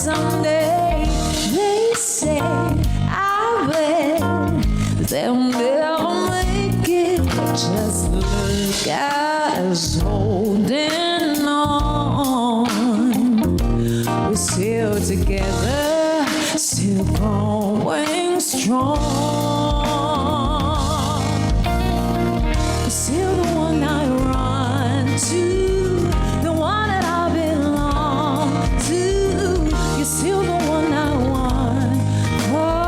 someday. They say I bet they'll never make it. Just look at us holding on. We're still together, still going strong. You're still the one I run to, the one that I belong to. You're still the one I want for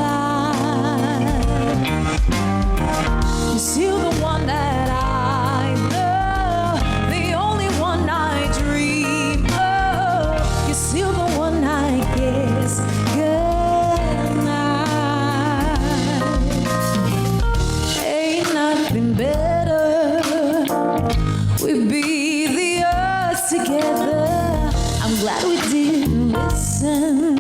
life. You're still the one that I love, the only one I dream of. You're still the one I kiss goodnight. Ain't nothing better. We'd be the earth together. I'm glad we didn't listen.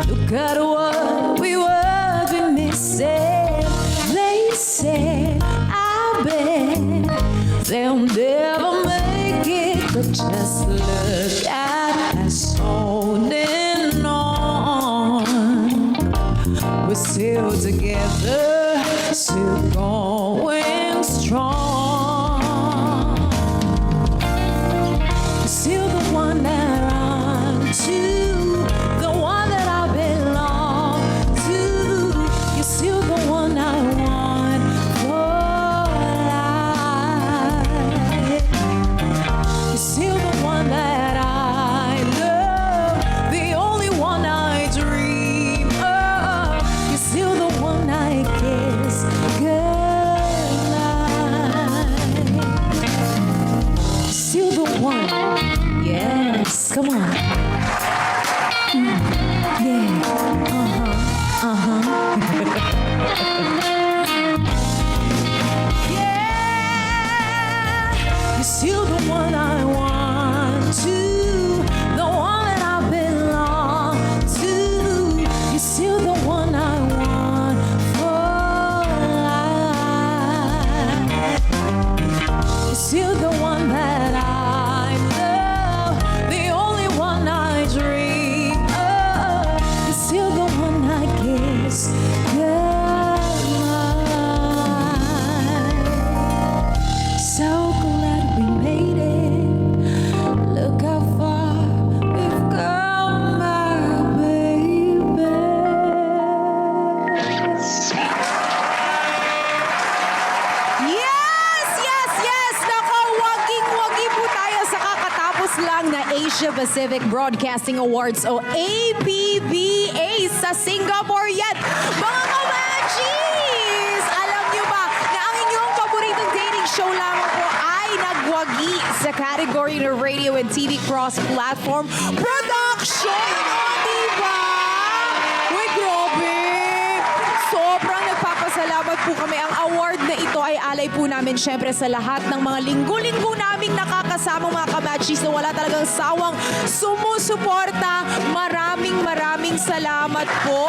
Look at what we were been missing. They said, I bet they'll never make it. But just look at us holding on. We're still together, still going strong. You're still the one that I run to, the one that I belong to. You're still the one I want for life. You're still the one that I love, the only one I dream of. You're still the one I kiss goodnight. Still the one. Yes, come on. Yeah. Yeah. You're still the one I want to, the one that I belong to. You're still the one I want for life. You're still the one that I love, the only one I dream of. You're still the one I kiss goodnight. So glad we made it. Look how far we've come, my baby. Yes! Yes! Yes! Nako, waging-wagi po tayo sa kakatapos lang na Asia Pacific Broadcasting Awards o APBA sa Singapore yan. Mga kamachis! Alam niyo ba na ang inyong paboritong dating show lamang po ay nagwagi sa category ng radio and TV cross-platform production! O, diba? Uy, grabe! Sobrang nagpapasalamat po kami. Ang award na ito ay alay po namin syempre sa lahat ng mga linggo-linggo naming nakakasamang mga kamachis na wala talagang sawang sumusuporta. Maraming salamat po.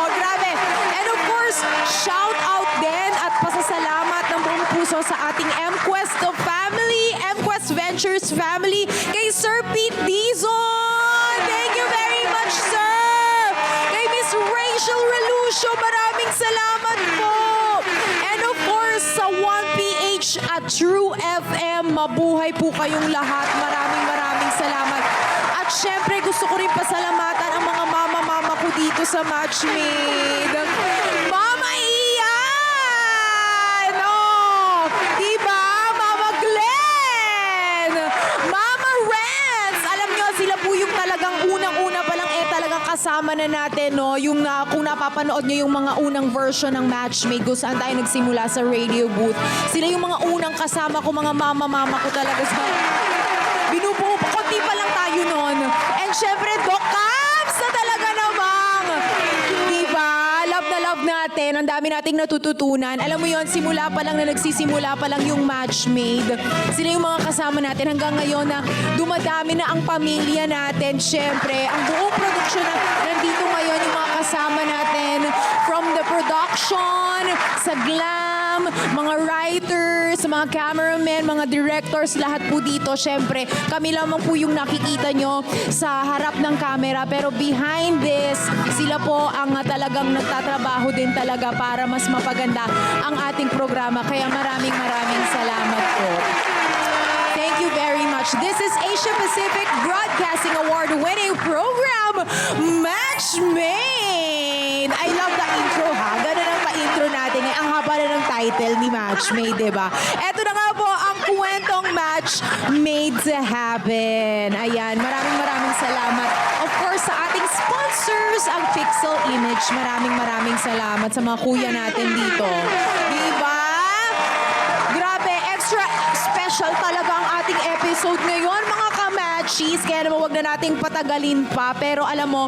Grabe. And of course, shout out din at pasasalamat ng buong puso sa ating MQuest family, MQuest Ventures family, kay Sir Pete Dizon. Thank you very much, sir. Kay Miss Rachel Relucio, maraming salamat po. And of course, sa 1PH at True FM, mabuhay po kayong lahat. Maraming salamat. At syempre, gusto ko rin pasalamatan ang mga mama ko dito sa Matchmade. Mama Ian! Oh, diba? Mama Glenn! Mama Renz! Alam nyo, sila po yung talagang unang-una pa lang talagang kasama na natin, no? Yung kung napapanood nyo yung mga unang version ng Matchmade kung saan tayo nagsimula sa radio booth. Sila yung mga unang kasama ko, mga mama ko talaga sa... Binubuo, konti pa lang tayo nun. And syempre, Doc Caps na talaga namang. Diba? Love na love natin. Ang dami nating natututunan. Alam mo yon, simula pa lang na nagsisimula pa lang yung Matchmade. Sila yung mga kasama natin hanggang ngayon na dumadami na ang pamilya natin. Syempre, ang buong produksyon na nandito ngayon yung mga kasama natin. From the production, sa glam, program, mga writers, mga cameramen, mga directors, lahat po dito. Siyempre, kami lamang po yung nakikita nyo sa harap ng camera. Pero behind this, sila po ang talagang nagtatrabaho din talaga para mas mapaganda ang ating programa. Kaya maraming salamat po. Thank you very much. This is Asia Pacific Broadcasting Award-winning program, Match Made. I love the intro, ha? Ganun ang pa-intro natin. Ang haba na ng title ni Match Made, diba? Eto na nga po ang kwentong Match Made to Happen. Ayan, maraming salamat. Of course, sa ating sponsors, ang Pixel Image. Maraming salamat sa mga kuya natin dito. Diba? Grabe, extra special talaga ang ating episode ngayon, mga ka-matchies. Kaya naman wag na nating patagalin pa. Pero alam mo,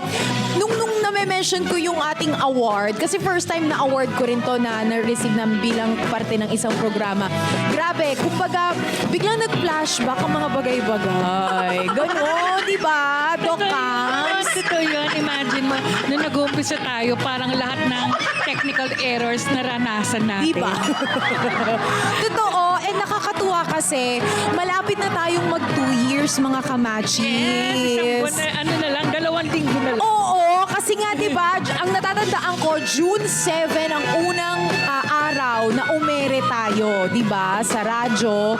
nung na-mention ko yung ating award, kasi first time na award ko rin to na na-receive na bilang parte ng isang programa. Grabe, kumbaga, biglang nag-flashback ang mga bagay-bagay. Ganon, di ba? Doc Cams? Totoo yun. Imagine mo, nung nag-uumpisa tayo, parang lahat ng technical errors naranasan natin. Di ba? Totoo. And nakakatuwa kasi, malapit na tayong mag 2 years, mga Isang buwan kamachis. na, ano na lang, 2 linggo na lang. Oo, kasi nga 'di ba, ang natatandaan ko June 7 ang unang araw na umere tayo, 'di ba, sa radyo.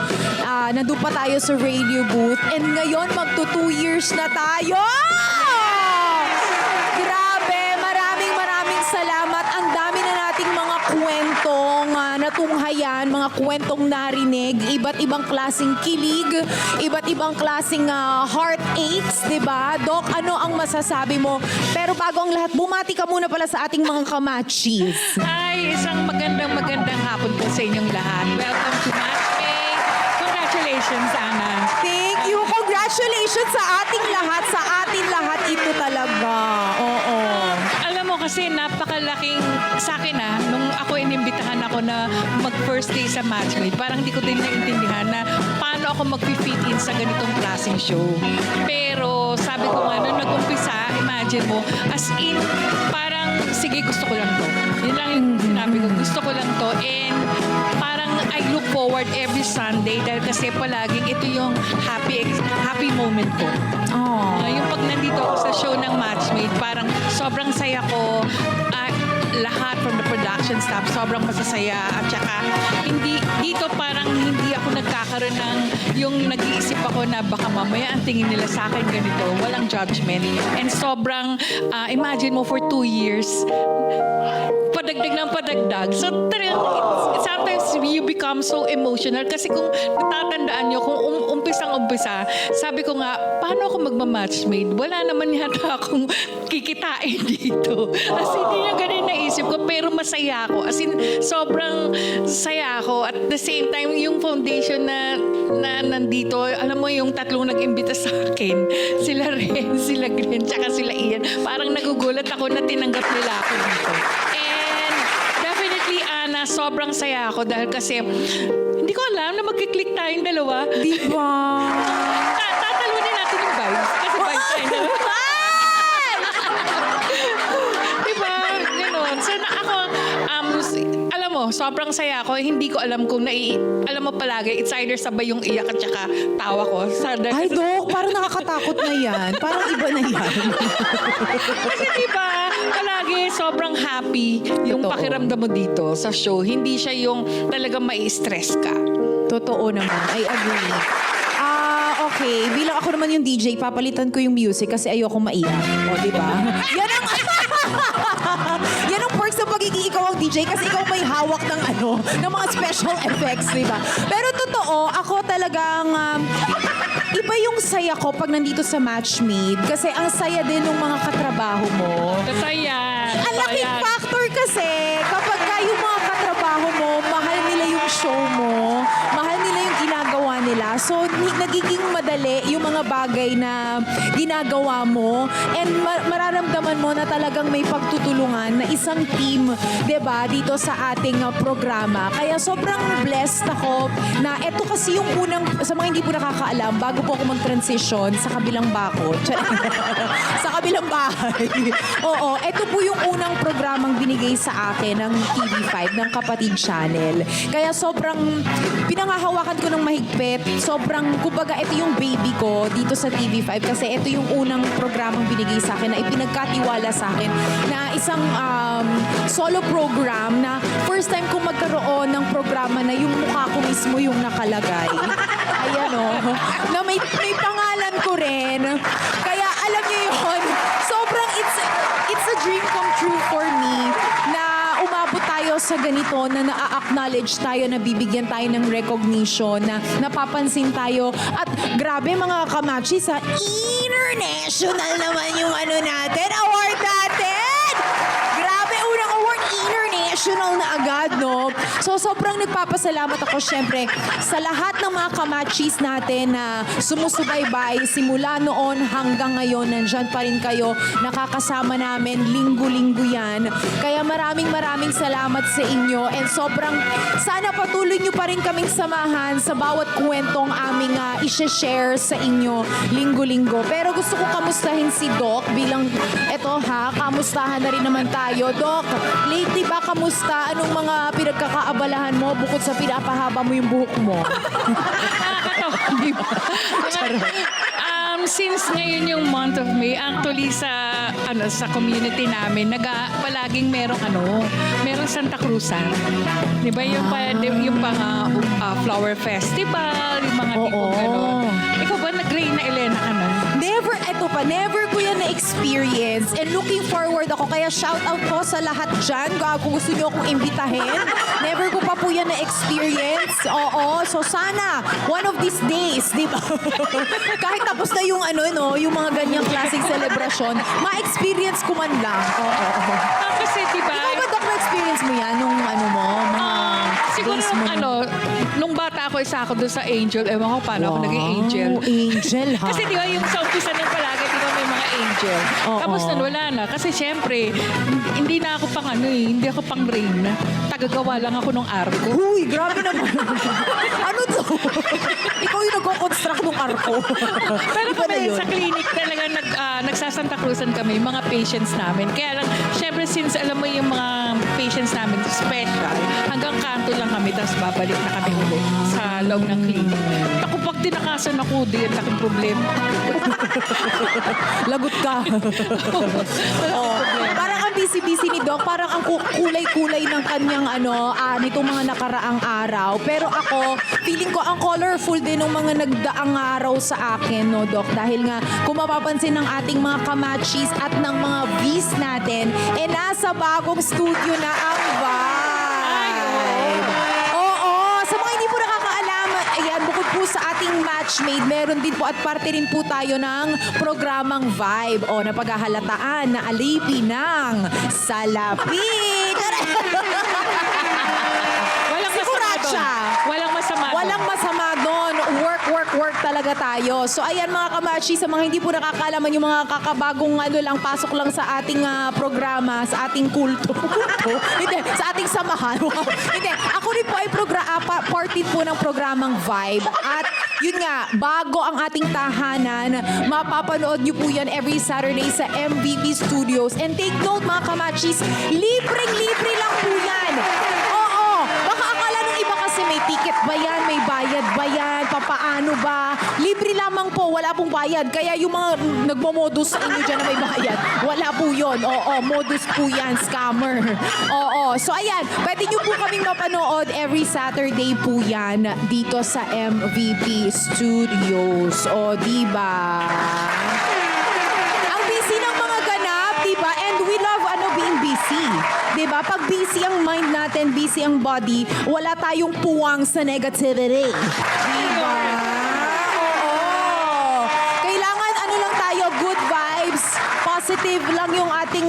Nandun pa tayo sa radio booth and ngayon magto 2 years na tayo. Grabe, maraming salamat. Ang dami na nating mga kwentong natunghayan, mga kwentong narinig, iba't ibang klaseng kilig, iba't ibang klaseng heartaches, di ba? Doc, ano ang masasabi mo? Pero bago ang lahat, bumati ka muna pala sa ating mga kamachis. Ay, isang magandang hapon po sa inyong lahat. Welcome to Match Made. Congratulations, Ana. Thank you. Congratulations sa ating lahat. Sa atin lahat ito talaga. Oo. Alam mo kasi napakalaking sa akin nung ako inimbitahan ako na mag-first day sa Matchmade, parang hindi ko din naintindihan na paano ako mag-fit in sa ganitong klaseng show. Pero sabi ko nga, nung nag-umpisa, imagine mo, as in, parang, sige, gusto ko lang to. Yun lang yung sinabi ko, gusto ko lang to. And parang I look forward every Sunday dahil kasi palaging ito yung happy moment ko. Yung pag nandito ako sa show ng Matchmade, parang sobrang saya ko. Lahat from the production staff, sobrang masasaya. At saka, dito parang hindi ako nagkakaroon ng yung nag-iisip ako na baka mamaya ang tingin nila sa akin ganito. Walang judgment. And sobrang, imagine mo for 2 years, padagdag ng padagdag. So, sometimes you become so emotional kasi kung natatandaan nyo, kung umpisang-umpisa, sabi ko nga, paano ako magmamatchmade? Wala naman yata akong kikitain dito. As in, hindi niya ganun naisip ko, pero masaya ako. As in, sobrang saya ako. At the same time, yung foundation na nandito, alam mo yung tatlong nag-imbita sa akin, sila Ren, sila Glenn, tsaka sila Ian, parang nagugulat ako na tinanggap nila ako dito. And definitely, Ana, sobrang saya ako dahil kasi hindi ko alam na magkiklik tayong dalawa. Di ba? Tatalunin natin yung vibes. Kasi vibes tayo na. Diba? Ganon. So, ako, alam mo, sobrang saya ako. Hindi ko alam kung alam mo palagi, it's either sabay yung iyak at saka tawa ko. Ay, Doc, parang nakakatakot na yan. Parang iba na yan. Kasi diba, palagi sobrang happy yung Totoo. pakiramdam mo dito sa show. Hindi siya yung talagang mai-stress ka. Totoo naman. I agree. Okay. Bilang ako naman yung DJ, papalitan ko yung music kasi ayoko maiyak. O, di ba? Yan ang perks ng pagiging ikaw ang DJ kasi ikaw may hawak ng ng mga special effects, di ba? Pero totoo, ako talagang iba yung saya ko pag nandito sa Matchmade kasi ang saya din ng mga katrabaho mo. Totoo yan. Ang laking factor kasi kapag yung mga katrabaho mo, mahal nila yung show mo, mahal nila yung ginagawa nila. So, nagiging madali yung mga bagay na ginagawa mo and mararamdaman mo na talagang may pagtutulungan na isang team, 'di ba, dito sa ating programa. Kaya sobrang blessed ako na eto kasi yung unang, sa mga hindi po nakakaalam, bago po ako mag-transition sa kabilang bakod, sa kabilang bahay. Oo, eto po yung unang programang binigay sa akin ng TV5, ng Kapatid Channel. Kaya sobrang pinangahawakan ko ng mahigpit. Sobrang, kumbaga, ito yung baby ko dito sa TV5 kasi ito yung unang programang binigay sa akin na ipinagkatiwala sa akin na isang solo program na first time ko magkaroon ng programa na yung mukha ko mismo yung nakalagay. Ayan o. Na may pangalan ko rin. Kaya alam niyo yun, sobrang it's a dream come true for me na umabot tayo sa ganito na na-acknowledge tayo, na bibigyan tayo ng recognition, na napapansin tayo. At grabe mga kamachis ha, international naman yung ano natin, award natin! Grabe, unang award, international na agad, no? So, sobrang nagpapasalamat ako syempre sa lahat ng mga kamachis natin na sumusubaybay simula noon hanggang ngayon. Nandyan pa rin kayo, nakakasama namin, linggo-linggo yan. Kaya maraming salamat sa inyo and sobrang sana patuloy nyo pa rin kaming samahan sa bawat kwentong aming isi-share sa inyo linggo-linggo. Pero gusto ko kamustahin si Doc bilang, eto ha, kamustahan na rin naman tayo. Doc, lately ba kamusta? Anong mga pinagkakaabalahan mo bukod sa pinapahaba mo yung buhok mo? Since ngayon yung month of May, actually sa community namin, palaging merong Santa Cruzan. 'Di ba yung flower festival, yung mga tipong gano'n. Ikaw ba nag-Reyna Elena ka na? Never ko yan na-experience and looking forward ako. Kaya shout out po sa lahat dyan. Kung gusto nyo akong imbitahin. Never ko pa po yan na-experience. Oo. So sana, one of these days, di ba? Kahit tapos na yung yung mga ganyang klaseng celebration, ma-experience ko man lang. Oo. Kasi di ba? Ikaw ba, Doc, na-experience mo yan nung Siguro days mo nung bata ako, isa ako doon sa Angel. Ewan ko paano ako naging Angel. Angel, ha? Kasi di ba yung sa umpisa ng palagi, di ba may mga angel. Tapos nun, wala na. Kasi syempre, hindi na ako hindi ako pang rain. Tagagawa lang ako ng arko. Uy, grabe naman. Ano to? Ikaw yung nagko-construct ng arko. Pero Iba na kami yun. sa clinic talaga nagsasanta Cruzan kami, mga patients namin. Kaya lang, syempre since alam mo yung mga patients namin special, hanggang kanto lang kami, tapos babalik na kami ulit sa loob ng clinic. Ako pag tinakasan ako, di ang laking problema. Lagot ka. Parang ang busy-busy ni Doc, parang ang kulay-kulay ng kanyang nitong mga nakaraang araw. Pero ako, feeling ko ang colorful din ng mga nagdaang araw sa akin, no, Doc? Dahil nga, kung mapapansin ng ating mga kamachis at ng mga Vs natin, nasa bagong studio na ang Vibe. Oo, sa mga hindi po nakakaalam, ayan, bukod po sa ating matchmade, meron din po at parte rin po tayo ng programang Vibe o napaghahalataan na alipi ng salapi. Walang masama. Walang masama doon. Work talaga tayo. So ayan mga kamachi, sa mga hindi po nakakalaman yung mga kakabagong pasok lang sa ating programa, sa ating kulto. Hindi, sa ating samahan. Hindi, ako rin po ay part din po ng programang Vibe. At yun nga, bago ang ating tahanan, mapapanood nyo po yan every Saturday sa MVP Studios. And take note mga kamachis, libreng-libre lang po yan. Oo, baka akala ng iba kasi may ticket ba yan, may bayad ba yan, papaano ba? Libre lamang po, wala pong bayad. Kaya yung mga nagmomodus sa inyo dyan na may bayad, wala po yun. Oo, modus po yan, scammer. Oo, so ayan, pwede nyo po kaming mapanood every Saturday po yan dito sa MVP Studios. O, diba? Ang busy ng mga ganap, diba? And we love being busy. Diba? Pag busy ang mind natin, busy ang body, wala tayong puwang sa negativity. Diba? Oo. Kailangan lang tayo, good vibes, positive lang yung ating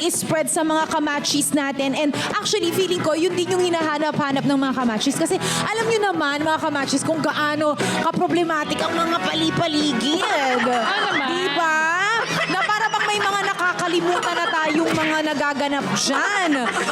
i-spread sa mga kamachis natin. And actually, feeling ko, yun din yung hinahanap-hanap ng mga kamachis. Kasi alam nyo naman, mga kamachis, kung gaano ka-problematic ang mga pali-paligid. naman. Diba? Na para bang may mga nakakalimutan na tayong mga nagaganap dyan.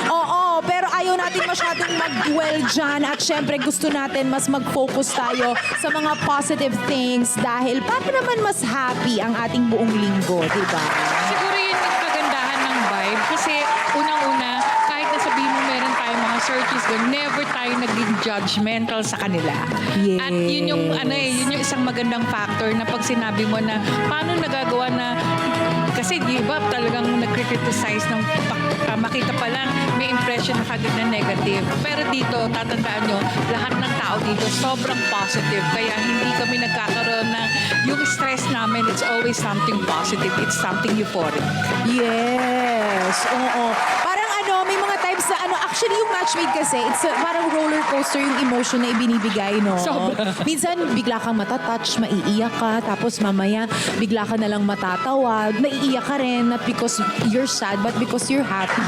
Oo, pero ayaw natin masyadong mag-dwell dyan. At syempre, gusto natin mas mag-focus tayo sa mga positive things dahil para naman mas happy ang ating buong linggo, diba? Siguro yun yung kagandahan ng vibe. Kasi unang-una, kahit na sabihin mo meron tayong mga searches doon, never tayo naging judgmental sa kanila. Yes. At yun yung, yun yung isang magandang factor na pag sinabi mo na paano nagagawa na kasi di ba talagang nag-criticize ng makita pa lang may impression na kagad na negative. Pero dito, tatandaan nyo, lahat ng tao dito sobrang positive. Kaya hindi kami nagkakaroon ng yung stress namin, it's always something positive. It's something euphoric. Yes. Oo. Parang may mga times na actually yung matchmade kasi, it's parang roller coaster yung emotion na ibinibigay, no? Sobra. Minsan, bigla kang matatouch, maiiyak ka, tapos mamaya, bigla ka na lang matatawa, maiiyak ka rin, not because you're sad, but because you're happy.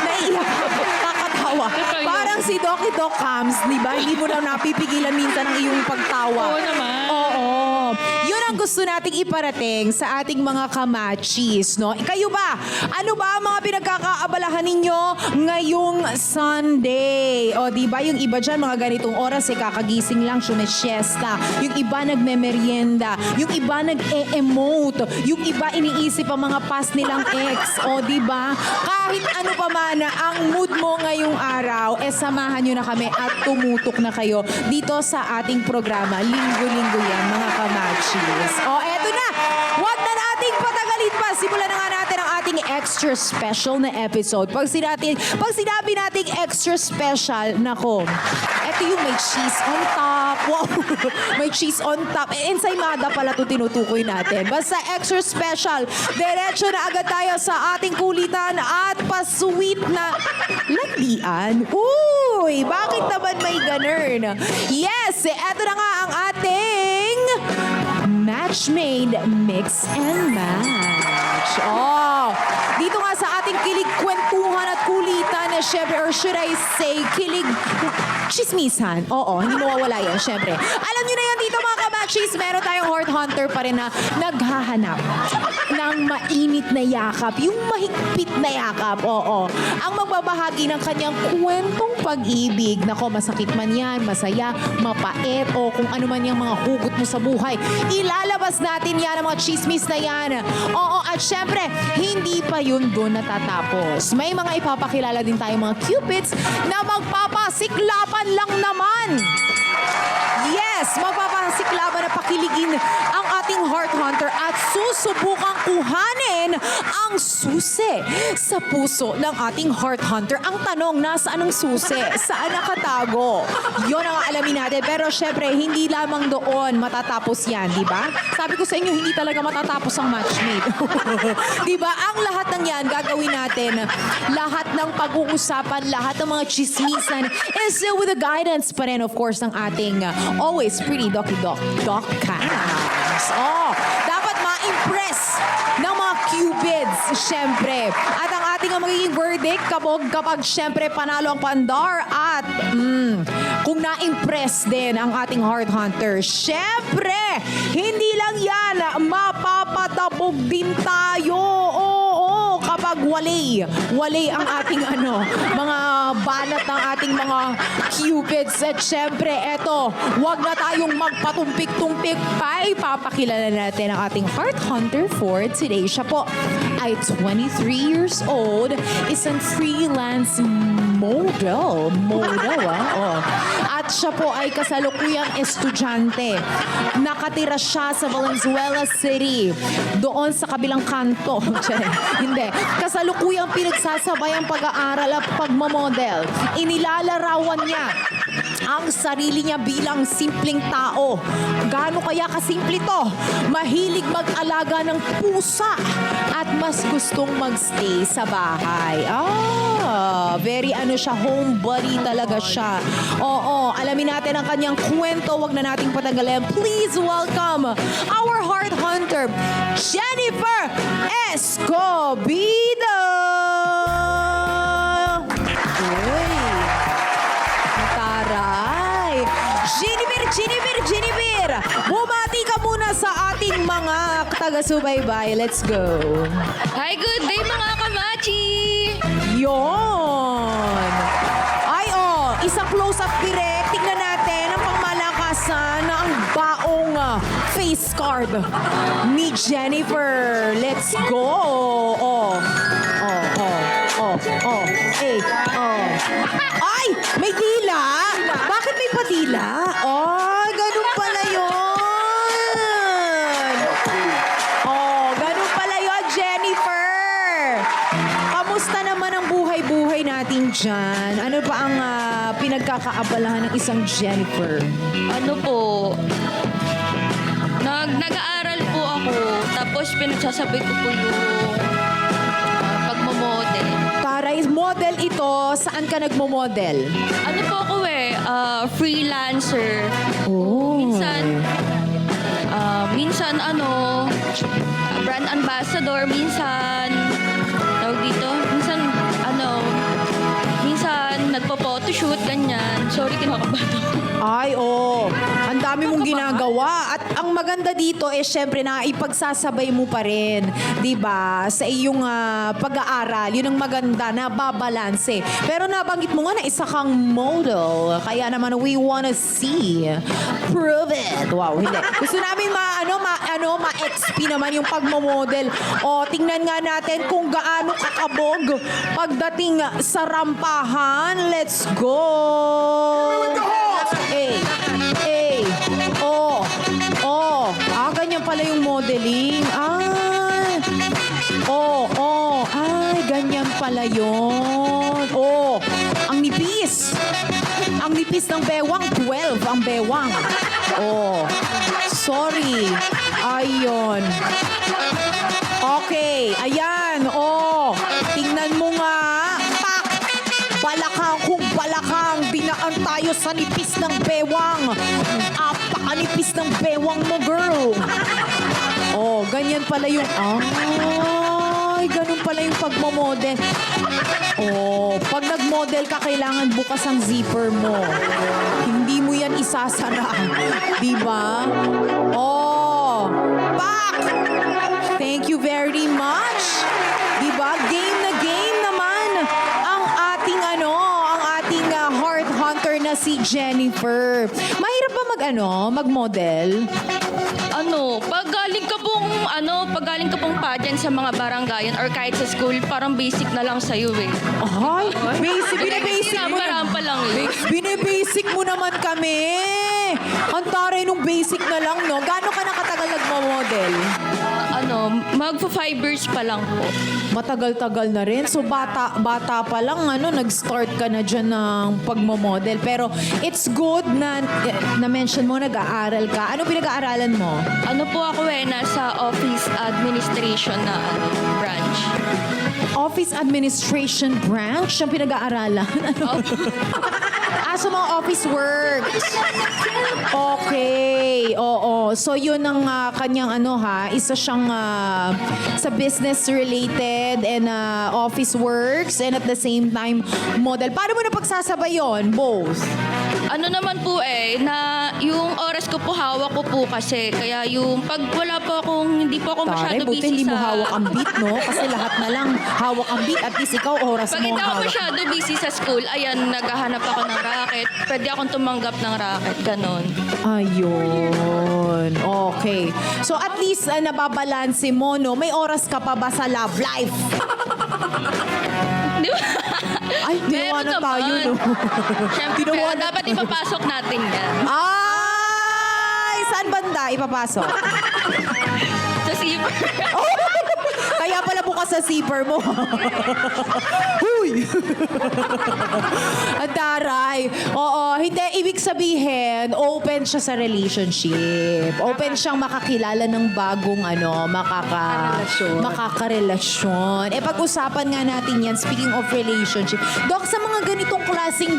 Naiiyak ka, kakatawa. Totoo yun. Parang si Doki Doc Cams, di ba? Hindi mo na napipigilan minsan ang iyong pagtawa. Oo naman. Oo. Yun ang gusto nating iparating sa ating mga kamachis, no? Kayo ba? Ano ba ang mga pinagkakaabalahan ninyo ngayong Sunday? O, di ba? Yung iba dyan, mga ganitong oras, kakagising lang, sumesiesta. Yung iba nagme-merienda. Yung iba nag-e-emote. Yung iba iniisip ang mga past nilang ex. O, di ba? Kahit ano pa man ang mood mo ngayong araw, samahan nyo na kami at tumutok na kayo dito sa ating programa. Linggo-linggo yan, mga kamachis. O, eto na! Huwag na nating patagalin pa. Simulan na nga natin ang ating extra special na episode. Pag sinabi nating extra special, nako, eto yung may cheese on top. Wow! May cheese on top. Ensaymada pala ito tinutukoy natin. Basta extra special. Diretso na agad tayo sa ating kulitan at pa-sweet na landian. Uy! Bakit naman may ganun? Yes! Eto na nga ang ating match-made mix and match. Oh! Dito nga sa ating kilig kwentuhan at kulitan, syempre, or should I say, kilig chismisan. Oo, hindi mawawala yan, syempre. Alam nyo na yan dito mga kamachis, meron tayong heart hunter pa rin na naghahanap ng mainit na yakap, yung mahigpit na yakap, oo. Ang magbabahagi ng kanyang kwentong pag-ibig. Nako, masakit man yan, masaya, mapait, o kung ano man yung mga hugot mo sa buhay. Ilalabas natin yan, ang mga chismis na yan. Oo, at syempre, hindi pa yun doon natatapos. May mga ipapakilala din tayong mga cupids na magpapasiklapan lang naman. Yes, magpapasiklaban na pakiligin ang ating heart hunter at susubukang kuhanin ang susi sa puso ng ating heart hunter. Ang tanong, nasaan ang susi? Saan nakatago? Yun ang alamin natin. Pero syempre, hindi lamang doon matatapos yan, di ba? Sabi ko sa inyo, hindi talaga matatapos ang matchmade. Di ba? Ang lahat ng yan, gagawin natin. Lahat ng pag-uusapan, lahat ng mga chismisan is with the guidance pa rin, of course, ng ating always pretty Doc Cams. Oh, dapat ma-impress ng mga cupids, syempre. At ang ating magiging verdict kapag syempre panalo ang pandar at kung na-impress din ang ating heart hunter, syempre, hindi lang yan, mapapatabog din tayo. Oo, kapag wali ang ating mga banat ng ating mga cupids. At syempre, eto, wag na tayong magpatumpik-tumpik pa. Ipapakilala natin ang ating heart hunter for today. Siya po ay 23 years old, isang freelance model. Oh. At siya po ay kasalukuyang estudyante. Nakatira siya sa Valenzuela City, doon sa kabilang kanto. Hindi. Kasalukuyang pinagsasabay ang pag-aaral at pagmamodel. Inilalarawan niya ang sarili niya bilang simpleng tao. Gaano kaya kasimple to? Mahilig mag-alaga ng pusa at mas gustong magstay sa bahay. Very siya, homebody talaga siya. Oo, alamin natin ang kanyang kwento. Wag na nating patagalin. Please welcome our heart hunter, Jennifer Escobedo! mga taga-subaybay. Let's go. Hi, good day mga kamachi! Yon! Ay, isang close-up direct. Tignan natin ang pangmalakasan na ang baong face card ni Jennifer. Let's go! Ay! May dila! Bakit may padila? Ay, ganun pala yun! Ganun pala yun, Jennifer! Kamusta naman ang buhay-buhay natin dyan? Ano ba ang pinagkakaabalahan ng isang Jennifer? Ano po? Nag-aaral po ako. Tapos pinagsasabay ko po yung pagmamodel. Taray, model ito. Saan ka nagmo-model? Ano po ako freelancer. Oh. Minsan brand ambassador. Minsan, tawag dito, minsan nagpo-photoshoot, ganyan. Sorry, kinakabahan ako. Ay, ang dami mong ginagawa. At ang maganda dito syempre na ipagsasabay mo pa rin, 'di ba? Sa iyong pag-aaral, 'yun ang maganda na babalanse. Pero nabanggit mo nga na isa kang model. Kaya naman we wanna see. Prove it. Wow, hindi. Gusto namin ma-XP naman yung pagmo-model. Tingnan nga natin kung gaano kakabog pagdating sa rampahan. Let's go! Ganyan pala yung modeling. Ganyan pala yun. Ang nipis. Ang nipis ng bewang, 12 ang bewang. Sorry. Ayun. Okay, ayan. Tingnan mo nga. Pak! Balakang kung balakang. Dinaan tayo sa nipis ng bewang. Apakanipis ng bewang mo, girl. Ganyan pala yung... ganun pala yung pagmamodel. Pag nag-model ka, kailangan bukas ang zipper mo. Hindi mo yan isasara. Diba? Pak! Thank you very much. Diba? Game na game naman ang ating heart hunter na si Jennifer. Mahirap ba mag-model? Pag galing ka pong pageant sa mga barangayan or kahit sa school, parang basic na lang sa'yo eh. Ay, binibasic mo Rampa lang eh. Binibasic mo naman kami. Ang taray nung basic na lang, no? Gaano ka nakatagal nagmo-model? Magpa 5 years pa lang po. Matagal-tagal na rin. So, bata pa lang, nag-start ka na dyan ng pagmo-model. Pero, it's good na mention mo, nag-aaral ka. Ano pinag-aaralan mo? Po ako nasa office administration na branch. Office Administration Branch? Ang pinag-aaralan? So mga office works. Okay. Oo. So yun ang kanyang isa siyang sa business related and office works and at the same time model. Paano mo na pagsasabay yun? Both? Naman po na yung oras ko po hawak ko po kasi. Kaya yung pag wala po akong, hindi po ako masyado buti busy hindi mo sa... hawak ang beat, no? Kasi lahat na lang hawak ang beat. At least ikaw, oras Pag mo hindi ang ako hawak. masyado busy sa school, ayan, naghahanap ako ng racket. Pwede akong tumanggap ng racket, ganon. Ayun. Okay. So at least nababalanse mo, no? May oras ka pa ba sa love life? Di ba? Ay, ginawa na tayo, no? Siyempre, Ginawa na dapat ipapasok natin yan. Ay! Saan banda ipapasok? Sa zipper. Kaya pala bukas sa zipper mo. Huy! Ang taray. Hindi. Ibig sabihin, open siya sa relationship. Open siyang makakilala ng bagong makakarelasyon. Pag-usapan nga natin yan, speaking of relationship. Dok, sa mga ganitong klaseng,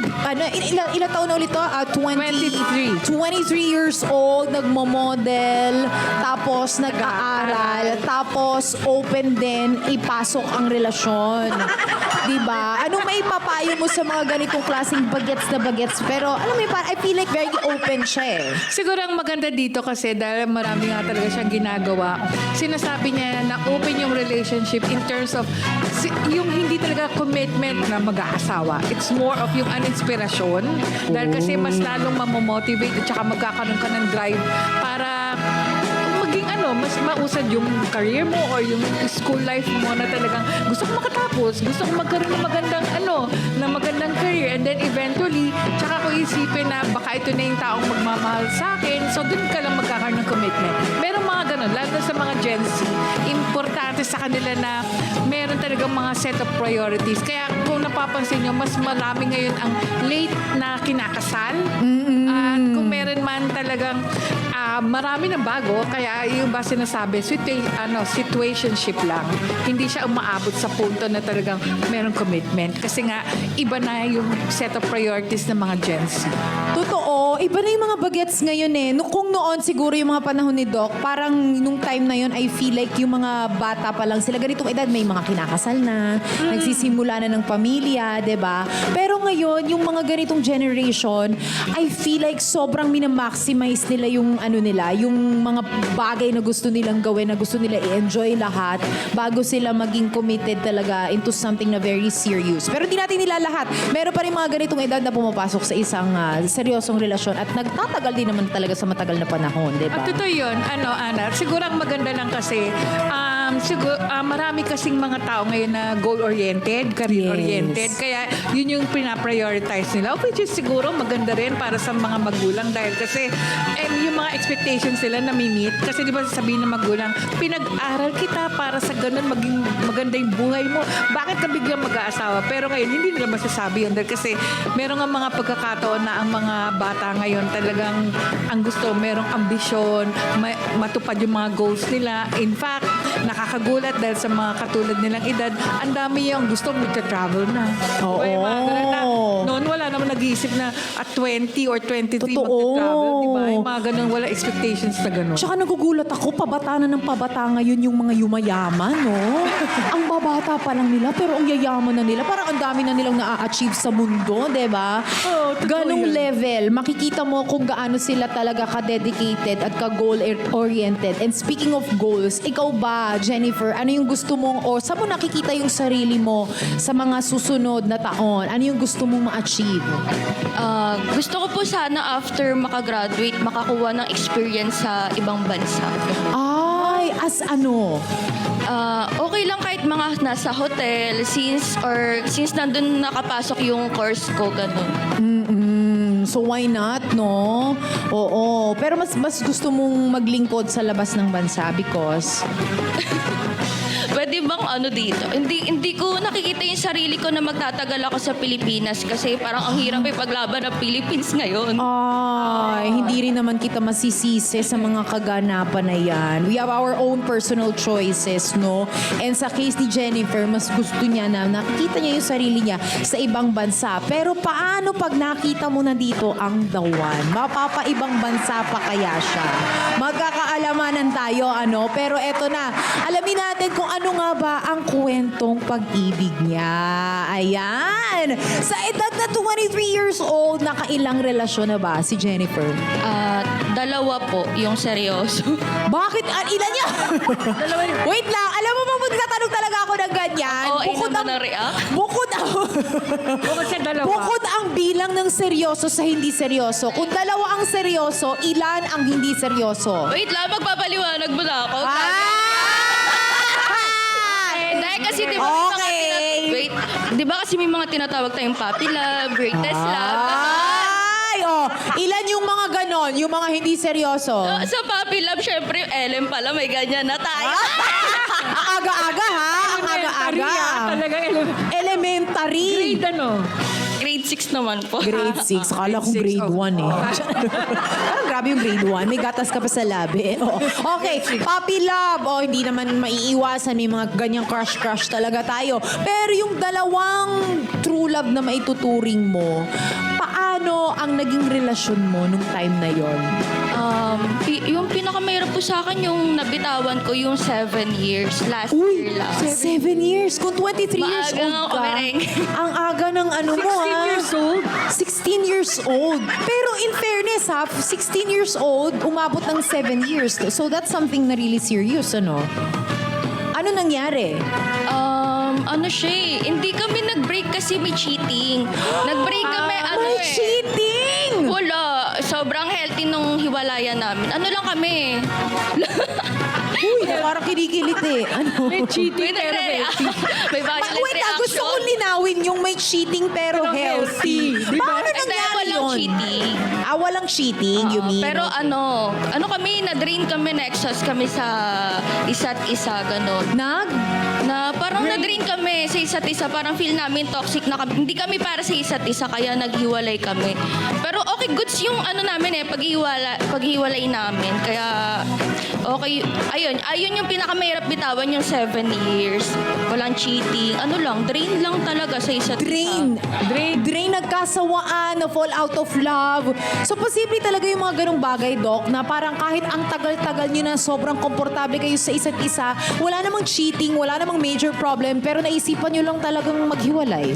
ilang taon na ulit to? 23 years old, nagmo-model, tapos nag-aaral, tapos open din, ipasok ang relasyon. Diba? Anong may papayo mo sa mga ganitong klaseng bagets na bagets? Pero alam mo, I feel like very open siya eh. Siguro ang maganda dito kasi dahil marami nga talaga siyang ginagawa, sinasabi niya na open yung relationship in terms of yung hindi talaga commitment na mag-aasawa. It's more of yung an inspirasyon. Dahil kasi mas lalong mamomotivate at saka magkakaroon ka ng drive para maging mas mausad yung career mo or yung school life mo na talagang gusto ko makatapos, gusto ko magkaroon ng magandang career, and then eventually, tsaka ko isipin na baka ito na yung taong magmamahal sa akin, so dun ka lang magkakaroon ng commitment. Merong mga ganun, lalo na sa mga Gen Z, importante sa kanila na meron talagang mga set of priorities. Kaya kung napapansin nyo, mas marami ngayon ang late na kinakasal. At kung meron man talagang marami ng bago, kaya yung ba sinasabi, situationship lang. Hindi siya umaabot sa punto na talagang merong commitment. Kasi nga, iba na yung set of priorities ng mga Gen Z. Totoo. Iba na yung mga bagets ngayon eh. Kung noon siguro yung mga panahon ni Doc, parang nung time na yun, I feel like yung mga bata pa lang sila, ganitong edad, may mga kinakasal na, nagsisimula na ng pamilya, 'di ba? Pero ngayon, yung mga ganitong generation, I feel like sobrang minamaximize nila yung yung mga bagay na gusto nilang gawin, na gusto nila i-enjoy lahat bago sila maging committed talaga into something na very serious. Pero hindi natin nila lahat. Meron pa rin mga ganitong edad na pumapasok sa isang seryosong relasyon at nagtatagal din naman talaga sa matagal na panahon, di ba? At totoo yun, Ana, siguro ang maganda lang kasi, marami kasing mga tao ngayon na goal-oriented, career-oriented, kaya yun yung pinaprioritize nila, which is siguro maganda rin para sa mga magulang dahil kasi yung mga expectations nila na-meet. Kasi di ba sabihin ng magulang, pinag-aral kita para sa ganun maging maganda yung buhay mo. Bakit ka biglang mag-aasawa? Pero ngayon, hindi nila masasabi yun dahil kasi meron nga mga pagkakataon na ang mga bata ngayon talagang ang gusto, merong ambisyon, matupad yung mga goals nila. In fact, nakakagulat dahil sa mga katulad nilang edad, ang dami yung gusto magta-travel na. Oo. Diba, yung mga ganun na, noon wala naman nag-iisip na at 20 or 23 Totoo. magta-travel. Diba? Yung mga ganun, wala expectations na ganun. Tsaka nagugulat ako, pabata na ng pabata ngayon yung mga yumayaman, no? Ang babata pa lang nila, pero ang yayaman na nila. Parang ang dami na nilang na-achieve sa mundo, di ba? Oo, totoo Ganong yun. level, makikita mo kung gaano sila talaga ka-dedicated at ka-goal-oriented. And speaking of goals, ikaw ba, Jennifer, ano yung gusto mong, o saan mo nakikita yung sarili mo sa mga susunod na taon? Ano yung gusto mong ma-achieve? Gusto ko po sana after makagraduate, makakuha ng experience sa ibang bansa. Ay, as ano? Okay lang kahit mga nasa hotel since nandun nakapasok yung course ko, ganun. So why not, no? Oo. Pero mas gusto mong maglingkod sa labas ng bansa because... Pwede bang dito? Hindi ko nakikita yung sarili ko na magtatagal ako sa Pilipinas kasi parang ang hirap ipaglaban ng Philippines ngayon. Ay, hindi rin naman kita masisisi sa mga kaganapan na yan. We have our own personal choices, no? And sa case ni Jennifer, mas gusto niya na nakikita niya yung sarili niya sa ibang bansa. Pero paano pag nakita mo na dito ang the one? Mapapaibang bansa pa kaya siya? Magkakaalamanan tayo, Pero eto na, alamin natin kung ano nga ba ang kwentong pag-ibig niya. Ayan! Sa edad na 23 years old, nakailang relasyon na ba si Jennifer? Dalawa po, yung seryoso. Bakit? Ilan niya? Wait lang, alam mo ba magtatanong talaga ako ng ganyan? Oo, naman na react. Bukod ang bilang ng seryoso sa hindi seryoso. Kung dalawa ang seryoso, ilan ang hindi seryoso? Wait lang, magpapaliwanag mo na ako. Dahil kasi di ba Okay. di ba kasi may mga tinatawag tayong puppy love, greatest love. Ay, ilan yung mga ganon? Yung mga hindi seryoso? Sa puppy love, syempre, Ellen pala, may ganyan na tayo. Ang aga-aga, ha? Ang aga-aga. Talaga Elementary. grade Grade 6 naman po. Grade 6. Akala ko grade 1 eh. Parang grabe yung grade 1. May gatas ka pa sa labi. Okay, puppy love. Hindi naman maiiwasan. May mga ganyang crush-crush talaga tayo. Pero yung dalawang true love na maituturing mo, paano ang naging relasyon mo nung time na yon? Yung pinakamahirap po sa akin, yung nabitawan ko yung 7 years. Last Uy, year lang. 7 years. Kung 23 years Maaga old nga ka, umiring. ang aga ng ano mo 16 years old? 16 years old. Pero in fairness ha, 16 years old, umabot ng 7 years. So that's something na really serious, ano? Ano nangyari? Ano siya eh, hindi kami nag-break kasi may cheating. Nag-break kami, May cheating! Wala. Sobrang healthy nung hiwalayan namin. Ano lang kami. Uy, parang kinikilit eh. Ano? May cheating pero healthy. May violent Wait, gusto ko reaction. linawin yung may cheating pero Pero healthy. healthy, di ba? Paano Hindi, nangyari walang yun? cheating. Walang cheating, you mean? Pero ano kami, na-drain kami, na-exhaust kami sa isa't isa, gano'n. Na parang na-drain kami sa isa't isa, parang feel namin toxic na kami. Hindi kami para sa isa't isa, kaya naghiwalay kami. Pero okay, goods yung ano namin paghiwalay namin. Kaya okay, ayun yung pinakamahirap bitawan, yung 7 years. Walang cheating. Ano lang, drain lang talaga sa isa't Drain. isa. Drain, nagkasawaan, na fall out of love. So, posible talaga yung mga ganong bagay, Doc, na parang kahit ang tagal-tagal nyo na sobrang komportable kayo sa isa't isa, wala namang cheating, wala namang major problem, pero naisipan nyo lang talagang maghiwalay.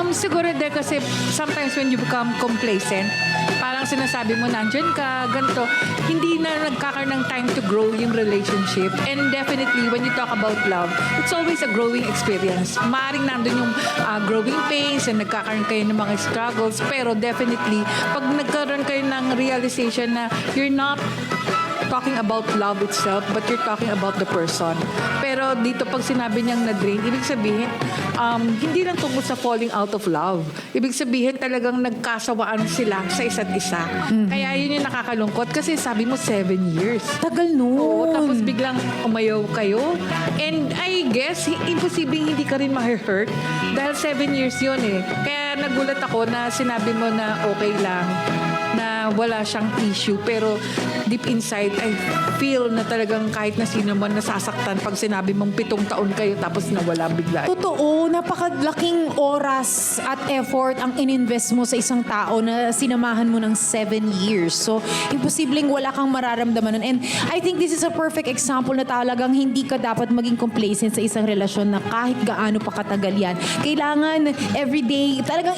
Siguro din kasi sometimes when you become complacent, parang sinasabi mo, nandyan ka, ganito, hindi na nagkakaroon ng time to grow yung relationship. And definitely, when you talk about love, it's always a growing experience. Maaring nandun yung growing pains and nagkakaroon kayo ng mga struggles. Pero definitely, pag nagkaroon kayo ng realization na you're not talking about love itself, but you're talking about the person. Pero dito pag sinabi niyang na-drain, ibig sabihin, hindi lang tungkol sa falling out of love. Ibig sabihin talagang nagkasawaan sila sa isa't isa. Kaya yun yung nakakalungkot kasi sabi mo 7 years. Tagal nun. Oo, tapos biglang umayaw kayo. And I guess, imposibleng hindi ka rin ma-hurt dahil 7 years yun eh. Kaya nagulat ako na sinabi mo na okay lang, na wala siyang issue. Pero deep inside, I feel na talagang kahit na sino man nasasaktan pag sinabi mong 7 taon kayo tapos nawala bigla. Totoo, napakalaking oras at effort ang ininvest mo sa isang tao na sinamahan mo ng 7 years. So, imposibleng wala kang mararamdaman nun. And I think this is a perfect example na talagang hindi ka dapat maging complacent sa isang relasyon na kahit gaano pa katagal yan. Kailangan everyday, talagang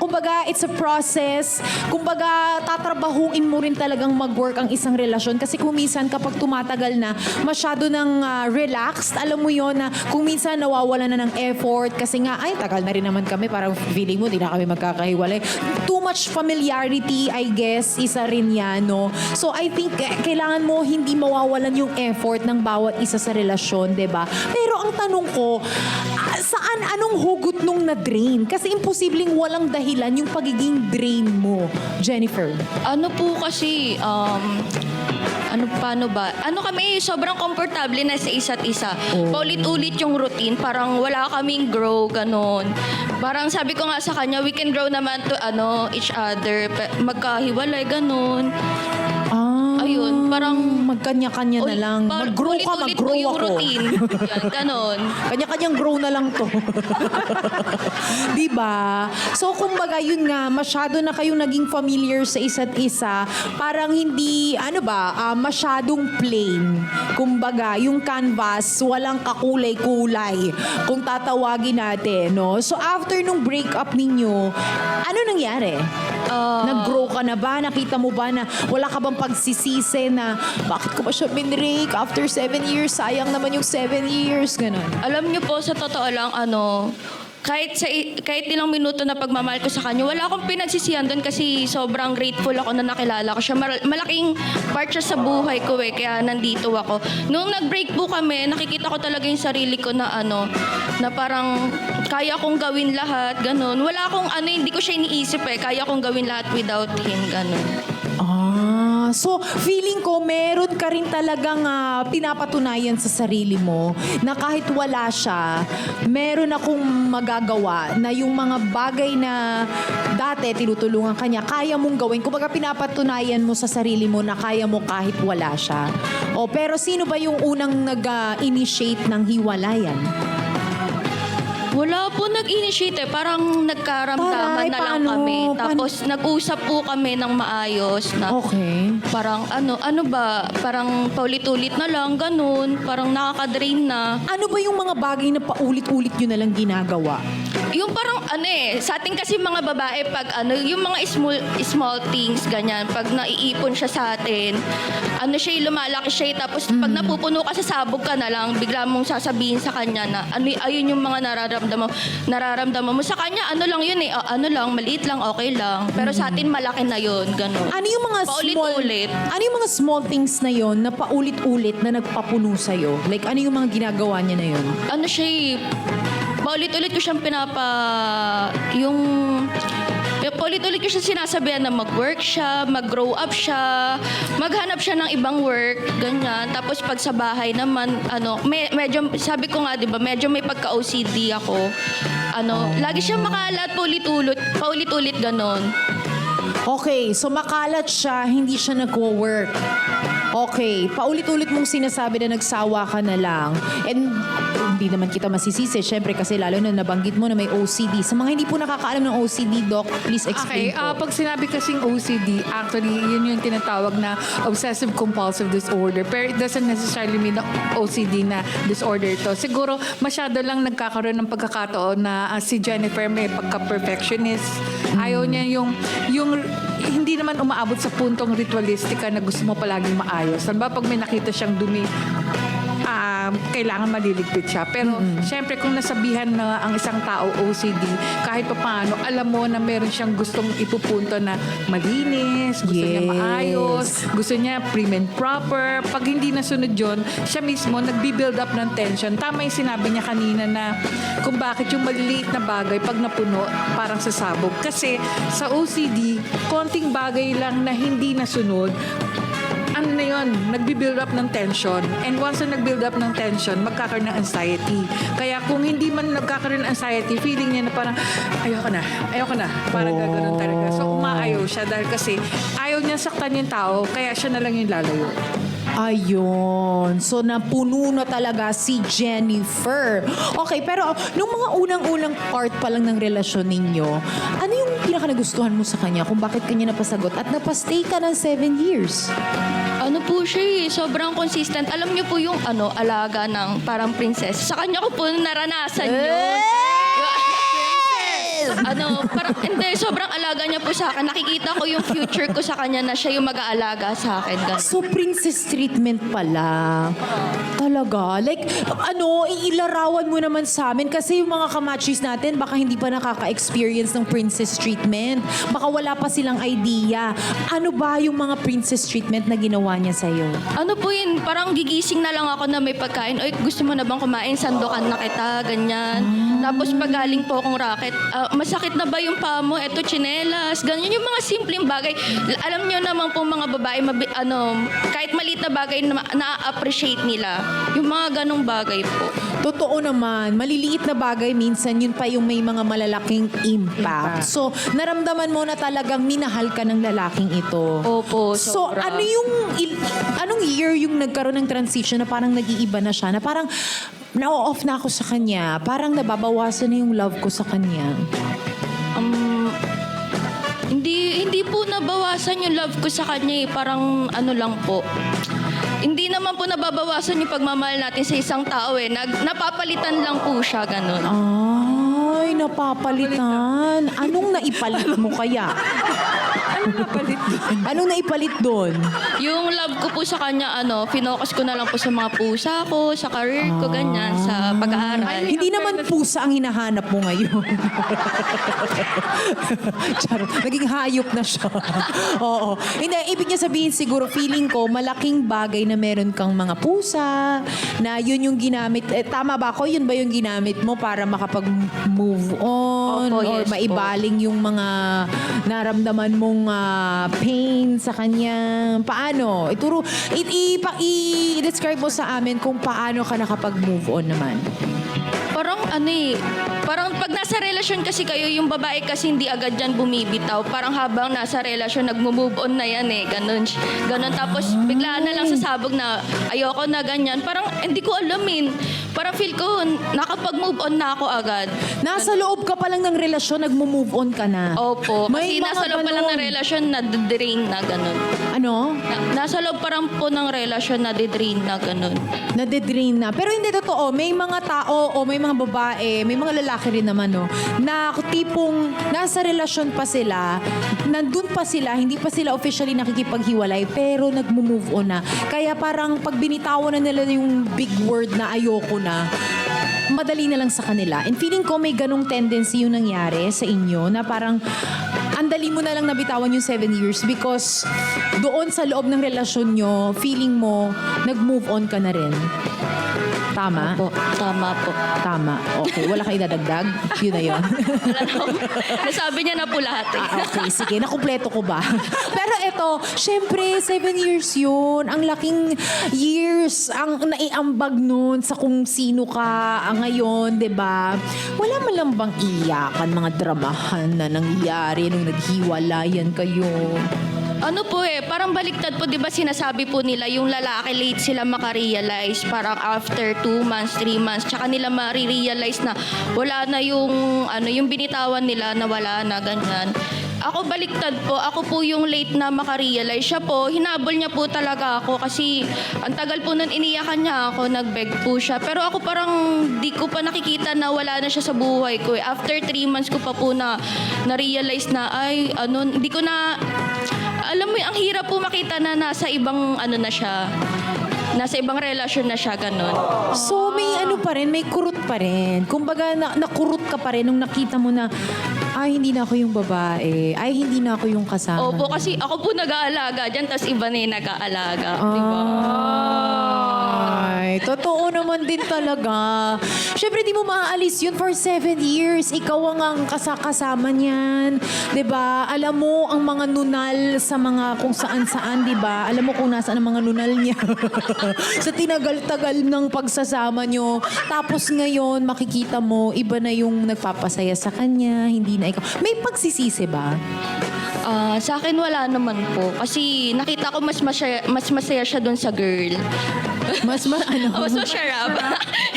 kumbaga it's a process. Kumbaga, tatrabahuin mo rin talagang mag-work ang isang relasyon. Kasi kung minsan kapag tumatagal na, masyado ng relaxed, alam mo yon na kung minsan nawawala na ng effort kasi nga, ay, tagal na rin naman kami, parang feeling mo, di na kami magkakahiwalay. Too much familiarity, I guess, isa rin yan, no? So, I think, kailangan mo hindi mawawalan yung effort ng bawat isa sa relasyon, di ba? Pero ang tanong ko, anong hugot nung na-drain? Kasi imposibleng walang dahilan yung pagiging drain mo, Jennifer. Ano po kasi, paano ba? Ano kami, sobrang komportable na sa isa't isa. Paulit-ulit yung routine, parang wala kaming grow, ganon. Parang sabi ko nga sa kanya, we can grow naman to each other, magkahiwalay, ganon. Ayun, parang Magkanya-kanya na lang. Mag-grow ka, ulit-ulit mag-grow po yung ako. routine. Yan, ganon. Kanya-kanyang grow na lang to. Diba? So, kumbaga, yun nga, masyado na kayong naging familiar sa isa't isa. Parang hindi, masyadong plain. Kumbaga, yung canvas, walang kakulay-kulay. Kung tatawagin natin, no? So, after nung breakup ninyo, ano nangyari? Nag-grow ka na ba? Nakita mo ba na wala ka bang pagsisisi na bakit ko ba siya binrake after 7 years? Sayang naman yung 7 years. Ganon. Alam niyo po, sa totoo lang, kahit ilang minuto na pagmamahal ko sa kanya, wala akong pinagsisihan doon kasi sobrang grateful ako na nakilala ko siya. Malaking part siya sa buhay ko kaya nandito ako. Nung nag-break po kami, nakikita ko talaga yung sarili ko na na parang kaya kong gawin lahat, ganun. Wala akong hindi ko siya iniisip kaya kong gawin lahat without him, ganun. So feeling ko meron ka rin talagang pinapatunayan sa sarili mo na kahit wala siya, meron akong magagawa na yung mga bagay na dati tinutulungan kanya, kaya mong gawin. Kumbaga pinapatunayan mo sa sarili mo na kaya mo kahit wala siya. Pero sino ba yung unang nag-initiate ng hiwalayan? Wala po nag-initiate eh. Parang nagkaramdaman Taray, na lang paano? kami. Tapos nag-usap po kami ng maayos na Okay. parang ano ba, parang paulit-ulit na lang, ganun. Parang nakaka-drain na. Ano ba yung mga bagay na paulit-ulit nyo na lang ginagawa? Yung parang sa atin kasi mga babae pag yung mga small things ganyan, pag naiipon siya sa atin, siya lumalaki siya tapos pag napupuno ka sa sabog ka na lang, bigla mong sasabihin sa kanya na ayun yung mga nararamdaman mo. Sa kanya lang yun maliit lang, okay lang. Pero sa atin malaki na yun, ganun. Ano yung mga Paulit-ulit. Ano yung mga small things na yon na paulit-ulit na nagpapuno sa'yo? Like, ano yung mga ginagawa niya na yon? Paulit-ulit ko siyang paulit-ulit ko siya sinasabihan na mag-work siya, mag-grow up siya, maghanap siya ng ibang work, ganyan. Tapos pag sa bahay naman, medyo, sabi ko nga, di ba, medyo may pagka-OCD ako. Lagi siya makalat, paulit-ulit, ganon. Okay, so makalat siya, hindi siya nagwo-work. Okay, paulit-ulit mong sinasabi na nagsawa ka na lang. And hindi naman kita masisisi, syempre kasi lalo na nabanggit mo na may OCD. Sa mga hindi po nakakaalam ng OCD, Doc, please explain po. Pag sinabi kasing OCD, actually, yun yung tinatawag na obsessive-compulsive disorder. Pero it doesn't necessarily mean na OCD na disorder to. Siguro, masyado lang nagkakaroon ng pagkakataon na si Jennifer may pagka-perfectionist. Ayaw niya yung hindi naman umaabot sa puntong ritualistika na gusto mo palaging maayos. Halimbawa, pag may nakita siyang dumi, kailangan maliligpit siya. Pero, syempre, kung nasabihan na ang isang tao OCD, kahit pa paano, alam mo na meron siyang gustong ipupunto na malinis, gusto niya maayos, gusto niya prim and proper. Pag hindi nasunod yun, siya mismo nagbi-build up ng tension. Tama yung sinabi niya kanina na kung bakit yung maliliit na bagay pag napuno, parang sasabog. Kasi sa OCD, konting bagay lang na hindi nasunod, nagbi-build up ng tension. And once na nag-build up ng tension, magkakaroon ng anxiety. Kaya kung hindi man nagkakaroon ng anxiety, feeling niya na parang, ayoko na. Parang gano'n talaga. So, umaayaw siya dahil kasi ayaw niya saktan yung tao, kaya siya na lang yung lalayo. Ayun. So, napuno na talaga si Jennifer. Okay, pero nung mga unang-unang part pa lang ng relasyon ninyo, ano yung pinaka-nagustuhan mo sa kanya kung bakit kanya napasagot at napastay ka ng 7 years? Sobrang consistent. Alam niyo po yung alaga ng parang princess. Sa kanya ko po naranasan yun. Sobrang alaga niya po sa akin. Nakikita ko yung future ko sa kanya na siya yung mag-aalaga sa akin. Ganun. So, princess treatment pala. Talaga? Like, iilarawan mo naman sa amin kasi yung mga kamachis natin baka hindi pa nakaka-experience ng princess treatment. Baka wala pa silang idea. Ano ba yung mga princess treatment na ginawa niya sa'yo? Parang gigising na lang ako na may pagkain. Oy, gusto mo na bang kumain? Sandukan na kita, ganyan. Tapos pag galing po akong racket, masakit na ba yung paa mo? Eto, tsinelas. Ganyan yung mga simpleng bagay. Alam niyo naman po mga babae, kahit maliit na bagay na-appreciate nila. Yung mga ganong bagay po. Totoo naman, maliliit na bagay minsan yun pa yung may mga malalaking impact. So, naramdaman mo na talagang minahal ka ng lalaking ito. Opo, So, sobra. anong year yung nagkaroon ng transition na parang nag-iiba na siya? Na parang na-off na ako sa kanya. Parang nababawasan na yung love ko sa kanya. Hindi po nabawasan yung love ko sa kanya eh. Parang lang po. Hindi naman po nababawasan yung pagmamahal natin sa isang tao eh. Napapalitan lang po siya, ganun. Ay, napapalitan. Anong naipalit mo kaya? Anong naipalit doon? Yung love ko po sa kanya, finokus ko na lang po sa mga pusa ko, sa career ko, ganyan, sa pag-aaral. Hindi naman pusa ang hinahanap mo ngayon. Charot. Naging hayop na siya. Oo. Hindi, ibig niya sabihin siguro, feeling ko, malaking bagay na meron kang mga pusa, na yun yung ginamit. Tama ba ako? Yun ba yung ginamit mo para makapag-move on? Opo, or yes po. maibaling yung mga naramdaman mong pain sa kanya? Paano? I-describe mo sa amin kung paano ka nakapag-move on naman. Parang parang pag nasa relasyon kasi kayo, yung babae kasi hindi agad yan bumibitaw. Parang habang nasa relasyon, nagmo-move on na yan eh. Ganon. Tapos bigla na lang sasabog na ayoko na ganyan. Parang hindi ko alamin. Parang feel ko, nakapag-move on na ako agad. Nasa loob ka pa lang ng relasyon, nagmo-move on ka na. Opo. May Kasi mga nasa loob pa lang ng ganon. relasyon, nadidrain na ganon. Ano? Nasa loob parang po ng relasyon, nadidrain na ganon. Nade-drain na. Pero hindi totoo. May mga tao o may mga babae, may mga lalaki rin naman, no, na tipong nasa relasyon pa sila, nandun pa sila, hindi pa sila officially nakikipaghiwalay, pero nagmo-move on na. Kaya parang pag binitawan na nila yung big word na ayoko na, madali na lang sa kanila. And feeling ko may ganong tendency yung nangyari sa inyo na parang andali mo na lang nabitawan yung 7 years because doon sa loob ng relasyon nyo, feeling mo, nag-move on ka na rin. Tama? Opo, tama po. Tama. Okay. Wala kayo dadagdag? Yun na yun. Wala na po. Nasabi niya na po lahat eh. Okay, sige. Nakumpleto ko ba? Pero eto, syempre, 7 years yun. Ang laking years ang naiambag nun sa kung sino ka ngayon, di ba? Wala man lang bang iyakan, mga dramahan na nangyari nung naghiwalayan kayo? Ano po parang baliktad po, di ba sinasabi po nila, yung lalaki late sila makarealize, parang after 2 months, 3 months, tsaka nila marirealize na wala na yung binitawan nila na wala na, ganyan. Ako baliktad po, ako po yung late na makarealize. Siya po, hinabol niya po talaga ako kasi ang tagal po nun iniyakan niya ako, nag-beg po siya. Pero ako parang di ko pa nakikita na wala na siya sa buhay ko. After 3 months ko pa po na-realize na hindi ko na, alam mo, ang hirap po makita na nasa ibang na siya. Nasa ibang relasyon na siya, ganun. So, may pa rin, may kurot pa rin. Kumbaga, nakurot ka pa rin nung nakita mo na, ay, hindi na ako yung babae. Ay, hindi na ako yung kasama. Opo, kasi ako po nag-aalaga dyan, tas iba na yung nag-aalaga. Di ba? Ay, totoo naman din talaga. Siyempre, di mo maaalis yun for 7 years. Ikaw ang kasama niyan. Di ba? Alam mo ang mga nunal sa mga kung saan-saan, di ba? Alam mo kung nasaan ang mga nunal niya. Sa tinagal-tagal ng pagsasama nyo. Tapos ngayon, makikita mo, iba na yung nagpapasaya sa kanya, hindi na ikaw. May pagsisisi ba? Sa akin wala naman po. Kasi nakita ko mas masaya siya doon sa girl. Mas Mas masarap.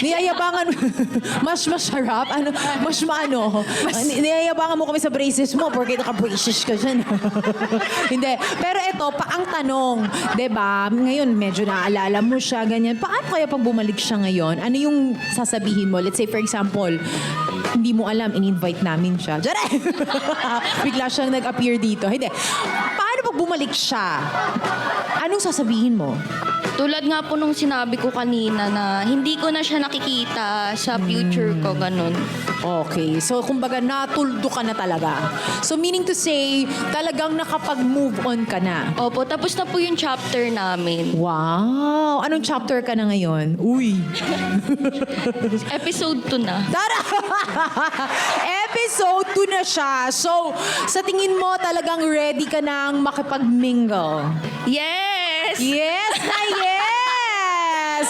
Niyayabangan mas masarap? Ano? Niyayabangan mo kami sa braces mo porque naka-braces ka dyan. Hindi. Pero ito, ang tanong, diba, ngayon medyo naaalala mo siya, ganyan. Paano kaya pag bumalik siya ngayon? Ano yung sasabihin mo? Let's say, for example, hindi mo alam, in-invite namin siya. Diyan bigla siyang nag-appear dito. Hindi. Paano pag bumalik siya? Anong sasabihin mo? Tulad nga po nung sinabi ko kanina na hindi ko na siya nakikita sa future ko, ganun. Okay. So, kumbaga, natuldo ka na talaga. So, meaning to say, talagang nakapag-move on ka na. Opo, tapos na po yung chapter namin. Wow! Anong chapter ka na ngayon? Uy! Episode 2 na. Tara! Episode 2 na siya. So, sa tingin mo, talagang ready ka nang makipag-mingle? Yes! Yes na yes!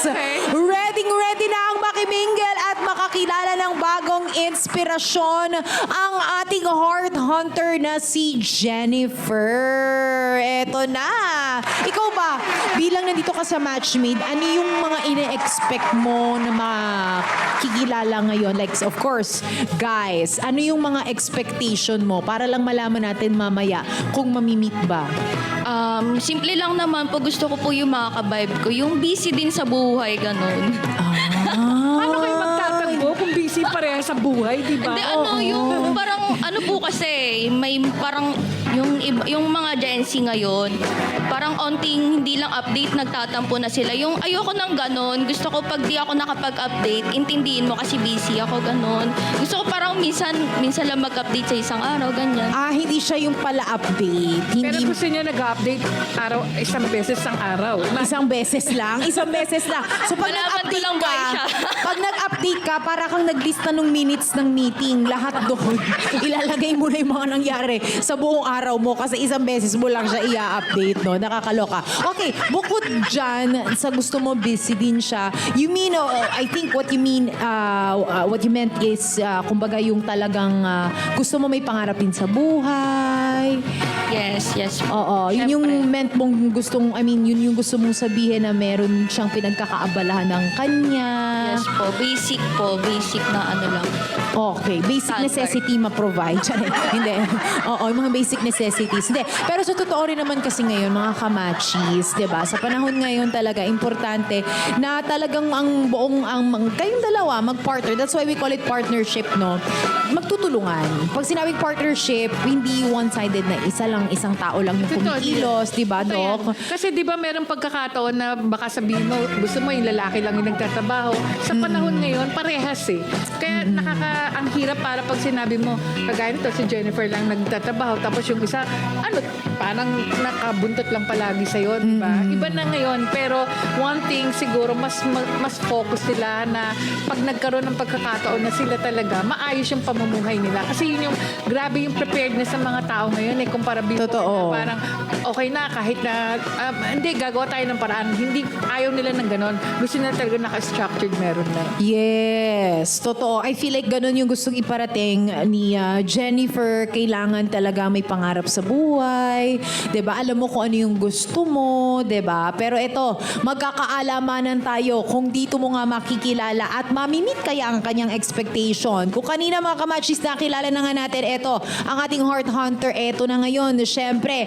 Ready na ang makimingle at makakilala ng bagong inspirasyon ang ating heart hunter na si Jennifer. Eto na. Ikaw ba, bilang nandito ka sa Matchmade, ano yung mga ine-expect mo na makikilala ngayon? Like, of course, guys, ano yung mga expectation mo para lang malaman natin mamaya kung mamimit ba? Simple lang naman po, gusto ko po yung makaka-vibe ko. Yung busy din sa buhay, ganun. Paano kayo magtatagbo kung busy pareha sa buhay, di ba? Hindi, yung parang, po kasi, may parang, yung mga Gen Z ngayon, parang onting hindi lang update, nagtatampo na sila. Yung ayoko nang ganon, gusto ko pag di ako nakapag-update, intindihin mo kasi busy ako, ganon. Gusto ko parang minsan lang mag-update sa isang araw, ganyan. Hindi siya yung pala-update. Pero Hindi gusto niya nag-update isang beses ang araw. Isang beses lang. So pag Malaman ko nag-update lang ka, ba siya? pag nag-update ka, para kang naglista ng minutes ng meeting. Lahat doon. Ilalagay mo na yung mga nangyari sa buong araw mo kasi isang beses mo lang siya i-update, no? Nakakaloka. Okay, bukod dyan, sa gusto mo busy din siya, you mean, I think what you mean, what you meant is, kumbaga yung talagang gusto mo may pangarap din sa buhay. Yes. Oo, yun yung Syempre. meant mong gustong, I mean, yun yung gusto mong sabihin na meron siyang pinagkakaabalahan ng kanya. Yes po. Basic na ano lang. Okay, basic Standard. necessity ma-provide. Hindi. Oo, yung mga basic necessities. Hindi. Pero sa totoo rin naman kasi ngayon, mga kamachis, di ba? Sa panahon ngayon talaga, importante na talagang ang buong, kayong dalawa, mag-partner. That's why we call it partnership, no? Magtutulungan. Pag sinabing partnership, hindi one-sided na isang tao lang yung Totoo, kumikilos, di ba, Totoo yan. Doc? Kasi di ba merong pagkakataon na baka sabihin mo, gusto mo yung lalaki lang yung nagtatrabaho. Sa panahon ngayon, parehas eh. Kaya ang hirap para pag sinabi mo, kagaya nito, si Jennifer lang nagtatrabaho, tapos yung isa, parang nakabuntot lang palagi sa'yo, di ba? Iba na ngayon, pero one thing siguro, mas focus sila na pag nagkaroon ng pagkakataon na sila talaga, maayos yung pamumuhay nila. Kasi yun yung, grabe yung preparedness sa mga tao ngayon eh, kumpara before Totoo. na parang okay na kahit na hindi gagawa tayo ng paraan, hindi ayaw nila ng ganon, gusto nila talaga naka-structured, meron na. Yes, totoo. I feel like ganun yung gustong iparating ni Jennifer. Kailangan talaga may pangarap sa buhay. 'Di ba? Alam mo kung ano yung gusto mo, 'di ba? Pero ito, magkakaalamanan tayo kung dito mo nga makikilala at mamimit kaya ang kanyang expectation. Kung kanina mga kamachis nakilala na nga natin, ito, ang ating heart hunter, ito na ngayon. Siyempre,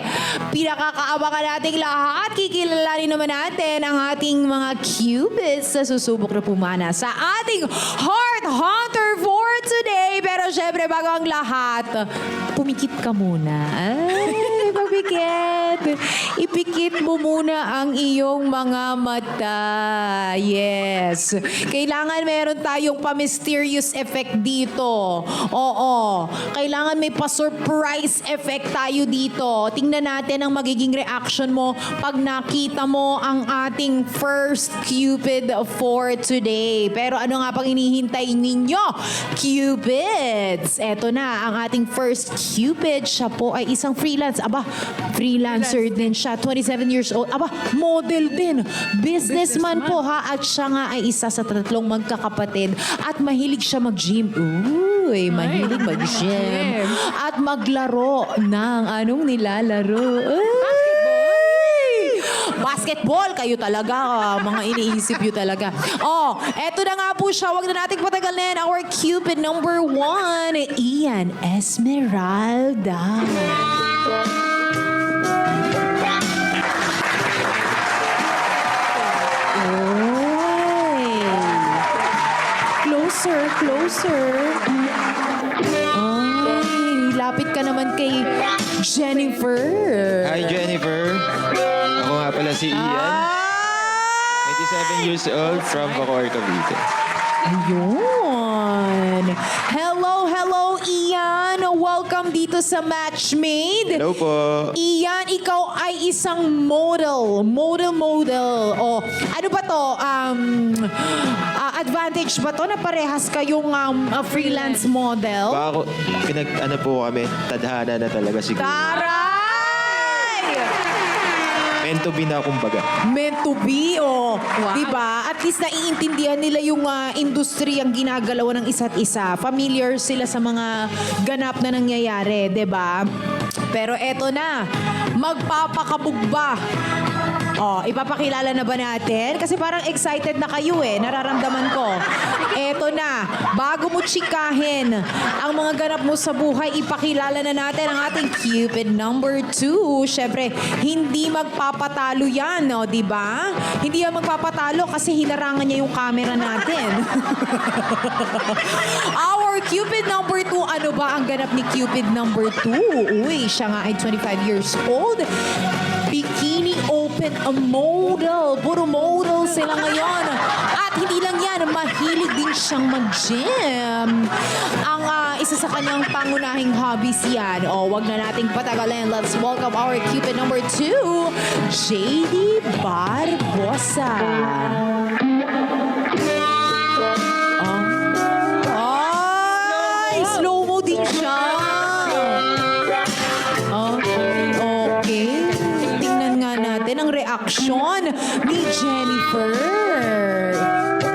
pinakakaabangan nating lahat. Kikilalanin naman natin ang ating mga cupids na susubok na pumana sa ating Heart Hunter for today. Pero syempre, bago ang lahat, pumikit ka muna. Ay, pagpikit. Ipikit mo muna ang iyong mga mata. Yes. Kailangan meron tayong pa-mysterious effect dito. Oo. Kailangan may pa-surprise effect tayo dito. Tingnan natin ang magiging reaction mo pag nakita mo ang ating first Cupid for today. Pero ano nga pang inihintay ninyo? Cupids! Eto na, ang ating first Cupid. Siya po ay isang freelance. Aba, freelancer din siya. 27 years old. Aba, model din. Businessman po ha. At siya nga ay isa sa tatlong magkakapatid. At mahilig siya mag-gym. Uy, mahilig mag-gym. At maglaro ng anong nilalaro. Basketball, kayo talaga. Mga iniisip nyo talaga. Oh, eto na nga po siya. Huwag na nating patagalin. Our Cupid number 1, Ian Esmeralda. Oy. Closer. Ay, lapit ka naman kay Jennifer. Hi, Jennifer. Ako nga pala si Ian, 27 years old from Bacoor, Cavite. Ayun. Hello, Ian. Welcome dito sa Matchmade. Hello po. Ian, ikaw ay isang model. Oh, ano ba to? Advantage ba to na parehas kayong freelance model? Baka ano po kami, tadhana na talaga siguro. Taray! Meant to be na kumbaga. Meant to be, oh. Diba? At least naiintindihan nila yung industriyang ginagalawan ng isa't isa. Familiar sila sa mga ganap na nangyayari, diba? Pero eto na, magpapakabog ba? Oh, ipapakilala na ba natin? Kasi parang excited na kayo eh. Nararamdaman ko. Eto na, bago mo tsikahin ang mga ganap mo sa buhay, ipakilala na natin ang ating Cupid number 2. Siyempre, hindi magpapatalo yan, no? Diba? Hindi yan magpapatalo kasi hinarangan niya yung camera natin. Our Cupid number 2, ano ba ang ganap ni Cupid number 2? Uy, siya nga ay 25 years old. Bikini open a model. Puro model sila ngayon. At hindi lang yan, mahilig din siyang mag-gym. Ang isa sa kanyang pangunahing hobbies yan. O, wag na nating patagalin. Let's welcome our Cupid number 2, JD Barbosa. Ay, slow-mo din siya. Oh. reaction ni Jennifer.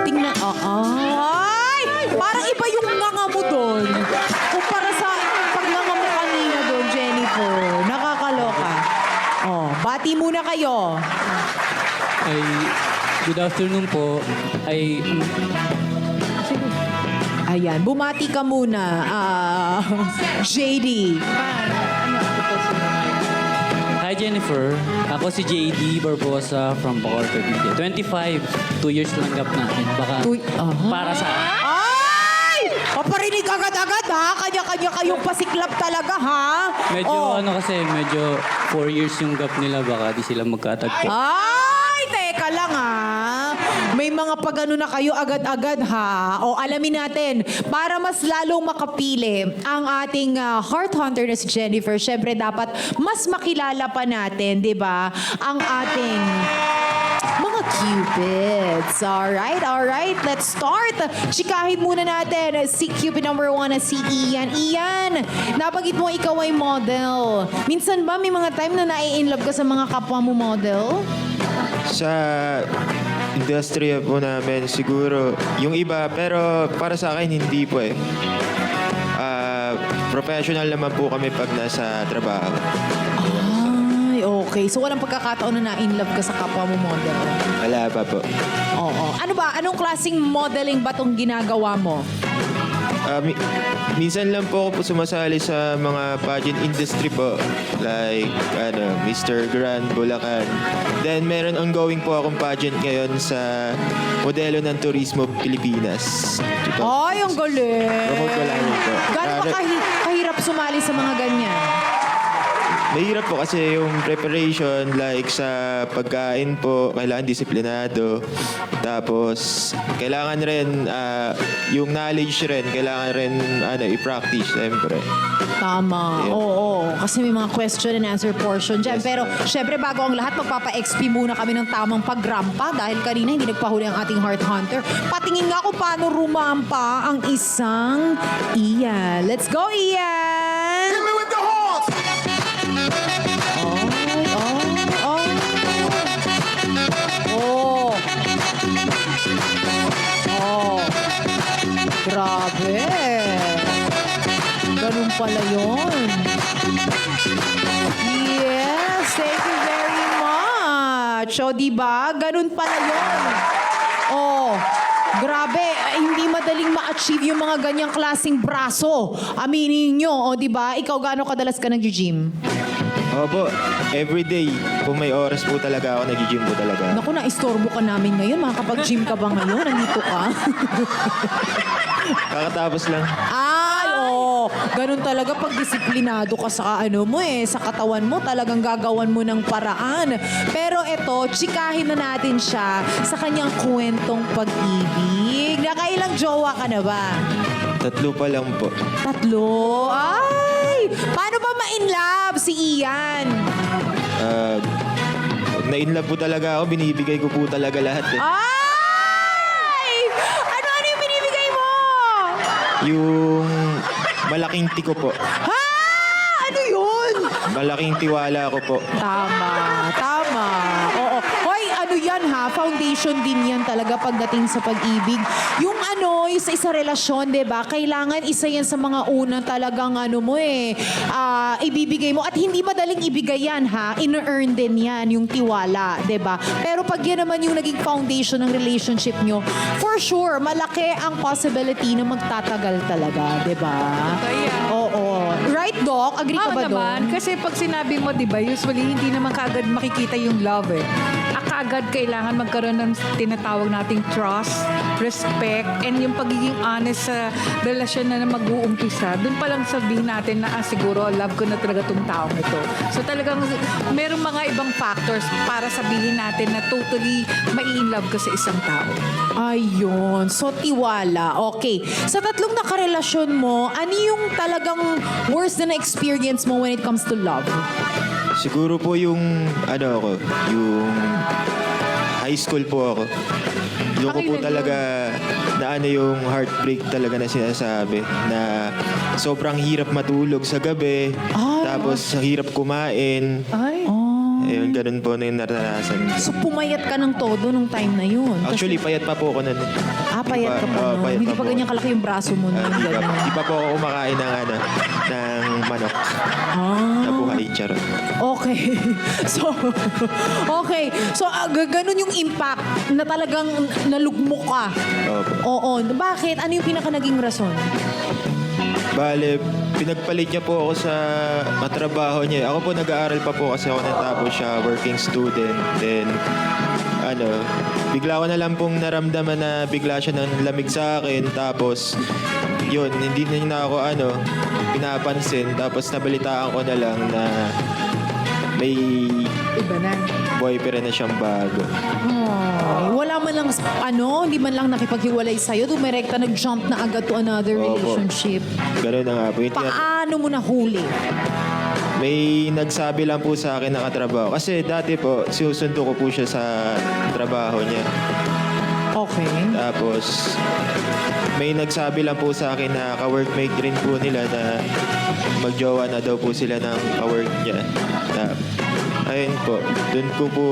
Tingnan, ay! Parang iba yung nganga mo doon. Kumpara sa pagnganga mo kanina doon, Jennifer. Nakakaloka. Oh, bati muna kayo. Ay, good afternoon po. Ay, Ayan, bumati ka muna. JD. hi Jennifer. Ako si JD Barbosa from Bacoor, Cavite. 25, 2 years lang gap natin. Baka para sa Ay! Paparinig agad-agad ha? Kanya-kanya kayong pasiklap talaga ha? medyo medyo 4 years yung gap nila. Baka di sila magkatagpo. Ay, teka lang ha. May mga pagano na kayo agad-agad ha. O alamin natin, para mas lalong makapili ang ating heart hunter na si Jennifer, syempre dapat mas makilala pa natin, di ba? Ang ating mga cupids. Alright. Let's start. Chikahin muna natin si Cupid number 1 na si Ian. Ian, napagit mo ikaw ay model. Minsan ba may mga time na nai-inlove ka sa mga kapwa mo model? Sa industriya po namin, siguro yung iba, pero para sa akin hindi po eh. Professional naman po kami pag nasa trabaho. Ay, okay. So walang pagkakataon na na-inlove ka sa kapwa mo model? Wala pa po. Oo. Ano ba? Anong klaseng modeling ba itong ginagawa mo? Minsan lang po ako po sumasali sa mga pageant industry po. Like, Mr. Grand Bulacan. Then, meron ongoing po akong pageant ngayon sa Modelo ng Turismo Pilipinas. Ay, ang galing. Promote ko lang yun po. Gano'n ba kahirap sumali sa mga ganyan? Mahirap po kasi yung preparation, like sa pagkain po, kailangan disiplinado. Tapos, kailangan rin, yung knowledge rin, kailangan rin i-practice, siyempre. Tama. Yeah. Oo. Kasi may mga question and answer portion dyan. Pero, syempre, bago ang lahat, magpapa-XP muna kami ng tamang pagrampa dahil kanina hindi nagpahuli ang ating heart hunter. Patingin nga kung paano rumampa ang isang Ian. Let's go, Ian! Hit me with the horns! Grabe. Ganun pala yun. Yes, thank you very much. O, diba? Ganun pala yun. Oh, grabe. Hindi madaling ma-achieve yung mga ganyang klaseng braso. Aminin nyo, o, diba? Ikaw, gaano kadalas ka nag-gym? Opo, everyday, kung may oras po talaga ako, nag-gym po talaga. Naku, na-istorbo ka namin ngayon. Makakapag-gym ka ba ngayon? Nandito ka? Kakatapos lang. Ay, oo. Ganun talaga pag disiplinado ka sa sa katawan mo, talagang gagawan mo ng paraan. Pero eto, chikahin na natin siya sa kanyang kwentong pag-ibig. Nakailang jowa ka na ba? 3 pa lang po. 3? Ay! Paano ba ma-inlove si Ian? Pag na-inlove po talaga ako, binibigay ko po talaga lahat eh. Ay! Ano yung binibigay mo? Yung malaking tiko po. Ha? Ano yun? Malaking tiwala ko po. Tama. Oo. Hoy, ano yan ha? Foundation din yan talaga pagdating sa pag-ibig. Yung yung sa relasyon, di ba? Kailangan isa yan sa mga unang talagang ibibigay mo. At hindi madaling ibigay yan ha? In-earn din yan, yung tiwala, di ba? Pero pag yan naman yung naging foundation ng relationship nyo, for sure, malaki ang possibility na magtatagal talaga, di ba? Kaya. Oo. Right, Doc? Agree ka ba naman. doon? Kasi pag sinabi mo, di ba, usually hindi naman kaagad makikita yung love eh. Kaagad kailangan magkaroon ng tinatawag nating trust, respect, and yung pagiging honest sa relasyon na mag-uumpisa. Doon pa lang sabihin natin na siguro love ko na talaga tong taong ito. So talagang merong mga ibang factors para sabihin natin na totally mai-inlove ka sa isang tao. Ayun. So, tiwala. Okay. Sa 3 nakarelasyon mo, ano yung talagang worst na experience mo when it comes to love? Siguro po yung, yung high school po ako. Doon ko po talaga na yung heartbreak talaga na sinasabi. Na sobrang hirap matulog sa gabi. Ay. Tapos hirap kumain. Ay. Oh. Ayun, ganun po na yung naranasan ko. So pumayat ka ng todo nung time na yun. Actually, payat pa po ako nun. Payat ka pa Oo, nun. payat Hindi pa pa po. ganyan kalaki yung braso mo nun. Di ganun. pa po ako kumakain ng, ng manok Ah. na buhay, charot. Okay. So, ganun yung impact na talagang nalugmok ka. Opo. Oo. Bakit? Ano yung pinaka naging rason? Bale, pinagpalit niya po ako sa katrabaho niya. Ako po nag-aaral pa po kasi ako natapos siya, working student. Then, bigla ko na lang pong naramdaman na bigla siya ng lamig sa akin. Tapos, yun, hindi na niya ako pinapansin. Tapos nabalitaan ko na lang na may Iba na. boyfriend na siyang bago. Oh, wala man lang, hindi man lang nakipaghiwalay sa'yo. Dumirekta nag-jump na agad to another Opo. relationship. Ganun na nga po. Paano mo nahuli? May nagsabi lang po sa akin na katrabaho. Kasi dati po, sinusundo ko po siya sa trabaho niya. Okay. Tapos, may nagsabi lang po sa akin na ka-workmate rin po nila na magjowa na daw po sila ng ka-work niya. Ayun po, doon ko po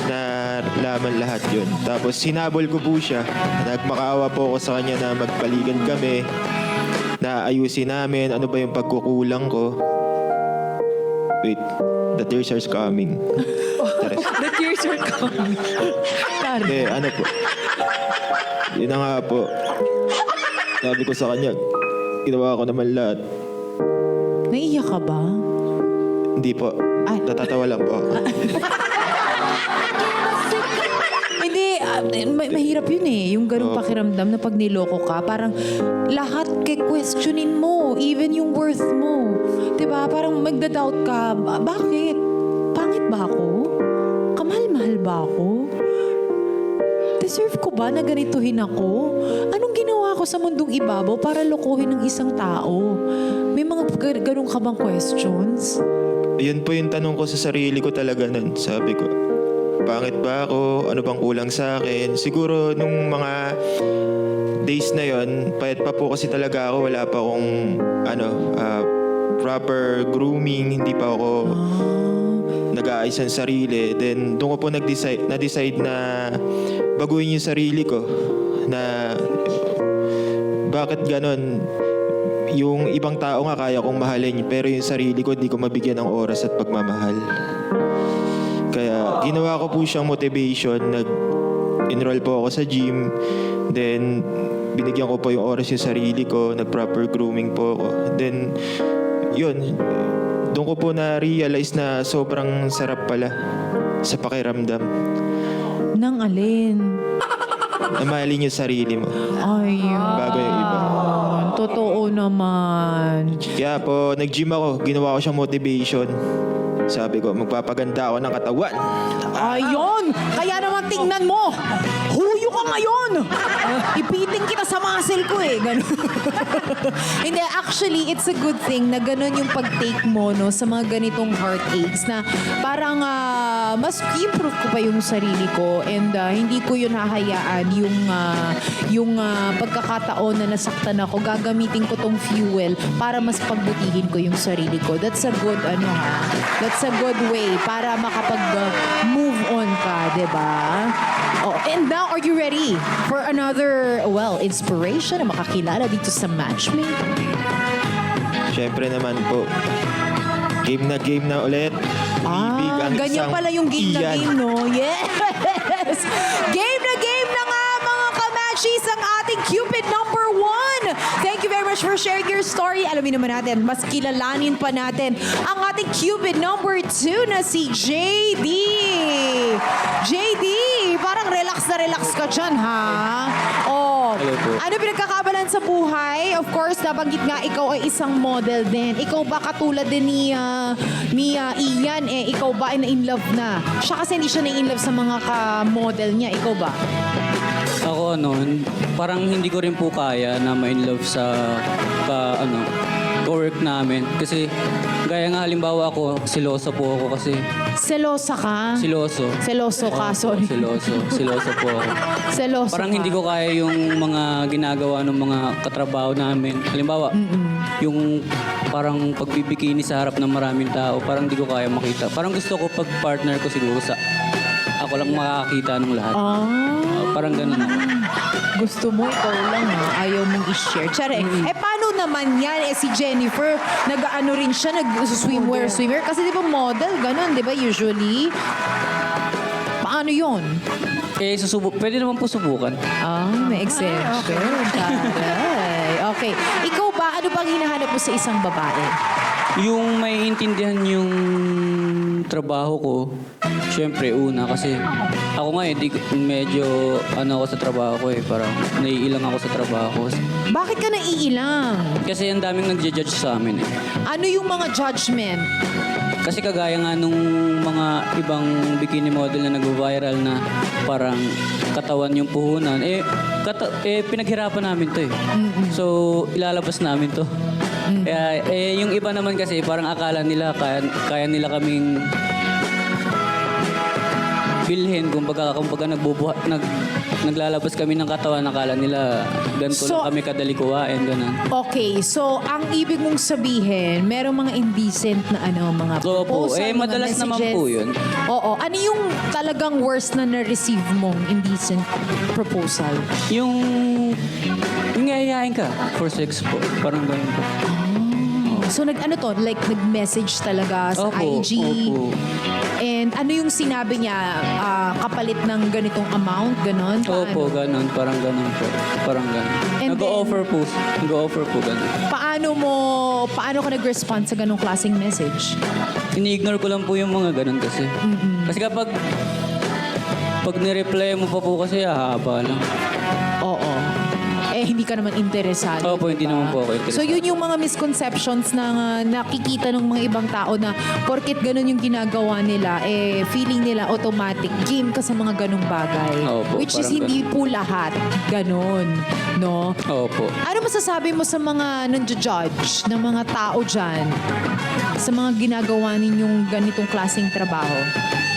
nalaman lahat yun. Tapos, sinabol ko po siya. Nagmakaawa po ako sa kanya na magpaligan kami, na ayusin namin ano ba yung pagkukulang ko. Wait, the tears are coming. Tares. The tears are coming. Hindi, ano po. Yun na nga po. Sabi ko sa kanya, ginawa ko naman lahat. Naiiyak ka ba? Hindi po. Ay. Natatawa lang po ako. Hindi, mahirap yun eh. Yung ganung Oo. pakiramdam na pag niloko ka, parang lahat questionin mo, even yung worth mo. 'Di ba? Parang magda-doubt ka, bakit? Pangit ba ako? Kamahal-mahal ba ako? Deserve ko ba na ganituhin ako? Anong ginawa ko sa mundong ibabaw para lokohin ng isang tao? May mga ganun ka bang questions? Yun po yung tanong ko sa sarili ko talaga nun. Sabi ko, pangit ba ako? Ano bang kulang sa akin? Siguro nung mga days na yon, payat pa po kasi talaga ako. Wala pa akong proper grooming. Hindi pa ako nag-aayos ng sarili. Then doon ko po na-decide na baguhin yung sarili ko. Na bakit ganon? Yung ibang tao nga kaya kong mahalin, pero yung sarili ko di ko mabigyan ng oras at pagmamahal. Kaya ginawa ko po siyang motivation. Nag-enroll po ako sa gym. Then binigyan ko po yung oras yung sarili ko. Nag-proper grooming po ako. Then yun, doon ko po na-realize na sobrang sarap pala sa pakiramdam. Nang alin? Na mahalin yung sarili mo. Ayun. Bago yung iba. Totoo naman. Kaya po, nag-gym ako. Ginawa ko siyang motivation. Sabi ko, magpapaganda ako ng katawan. Ayun! Kaya naman tingnan mo! Huyo ka ngayon! Ipiting kita sa muscle ko eh. Ganun. Hindi, actually, it's a good thing na ganun yung pag-take mo no, sa mga ganitong heartaches na parang mas improve ko pa yung sarili ko and hindi ko yun hahayaan yung pagkakataon na nasaktan ako. Gagamitin ko tong fuel para mas pagbutihin ko yung sarili ko. That's a good That's a good way para makapag-move on ka, di ba? Oh, and now, are you ready for another, inspiration na makakilala dito sa Matchmate? Syempre naman po, game na ulit. Ibig ang Ganyan isang pala yung game na iyan. game, no? Yes! Game na nga, mga kamatchies, ang ating Cupid number 1. Thank you very much for sharing your story. Alamin naman natin, mas kilalanin pa natin ang ating Cupid number 2 na si JD. JD, parang relax na relax ka dyan, ha? Oh, Hello po. ano pinagkakabalan sa buhay? Of course, nabanggit nga ikaw ay isang model din. Ikaw ba katulad din ni Ian, ikaw ba ay na-in love na? Siya kasi hindi siya na-in love sa mga ka-model niya. Ikaw ba? Ako parang hindi ko rin po kaya na ma-in love sa work namin. Kasi gaya nga halimbawa ako, siloso po ako kasi. Selosa ka? Siloso. Seloso ka, sorry. Siloso po ako. Seloso Parang ka. hindi ko kaya yung mga ginagawa ng mga katrabaho namin. Halimbawa, yung parang pagbibikini sa harap ng maraming tao, parang hindi ko kaya makita. Parang gusto ko pag partner ko siguro sa ako lang makakakita ng lahat. Parang ganun ako. Gusto mo, ikaw lang ayaw mong i-share. Tsare, paano naman yan? Si Jennifer, nag-ano rin siya, nag-swimwear. Kasi di ba model, ganun, di ba usually? Paano yon? Pwede naman po subukan. May exemption. Taray. Okay. Ikaw ba, ano bang hinahanap mo sa isang babae? Yung may intindihan yung trabaho ko, syempre una kasi ako nga medyo ako sa trabaho ko parang naiilang ako sa trabaho ko. Bakit ka naiilang? Kasi ang daming nagja-judge sa amin eh. Ano yung mga judgment? Kasi kagaya nga nung mga ibang bikini model na nag-viral na parang katawan yung puhunan, pinaghirapan namin to eh. So, ilalabas namin to. Kaya, yung iba naman kasi parang akala nila kaya nila kaming bilhin kumbaga naglalabas kami ng katawan, akala nila ganito So- lang kami kadali kuwain, ganun. Okay, so ang ibig mong sabihin, merong mga indecent na mga Oo po. proposal, mga Madalas naman messages. po yun. Oo. Ano yung talagang worst na na-receive mong indecent proposal? Yung yayayain ka for sex po, parang ganun po. So nag-message talaga sa Opo, IG? opo. And ano yung sinabi niya, kapalit ng ganitong amount, ganon? Opo, ganun, parang ganun po. Parang ganun. And Nag-o-offer po, ganun. Paano ka nag-respond sa ganong klaseng message? Ini-ignore ko lang po yung mga ganun kasi. Kasi pag nireply mo pa po kasi, haba lang. Oo. Hindi ka naman interesado. Opo, hindi diba? naman po ako interesado. So yun yung mga misconceptions na nakikita ng mga ibang tao na porket ganun yung ginagawa nila, feeling nila automatic game ka sa mga ganung bagay. Opo, Which is parang hindi po lahat ganun. No? Opo. Ano masasabi mo sa mga nandiyo-judge ng mga tao dyan sa mga ginagawa ninyong ganitong klaseng trabaho?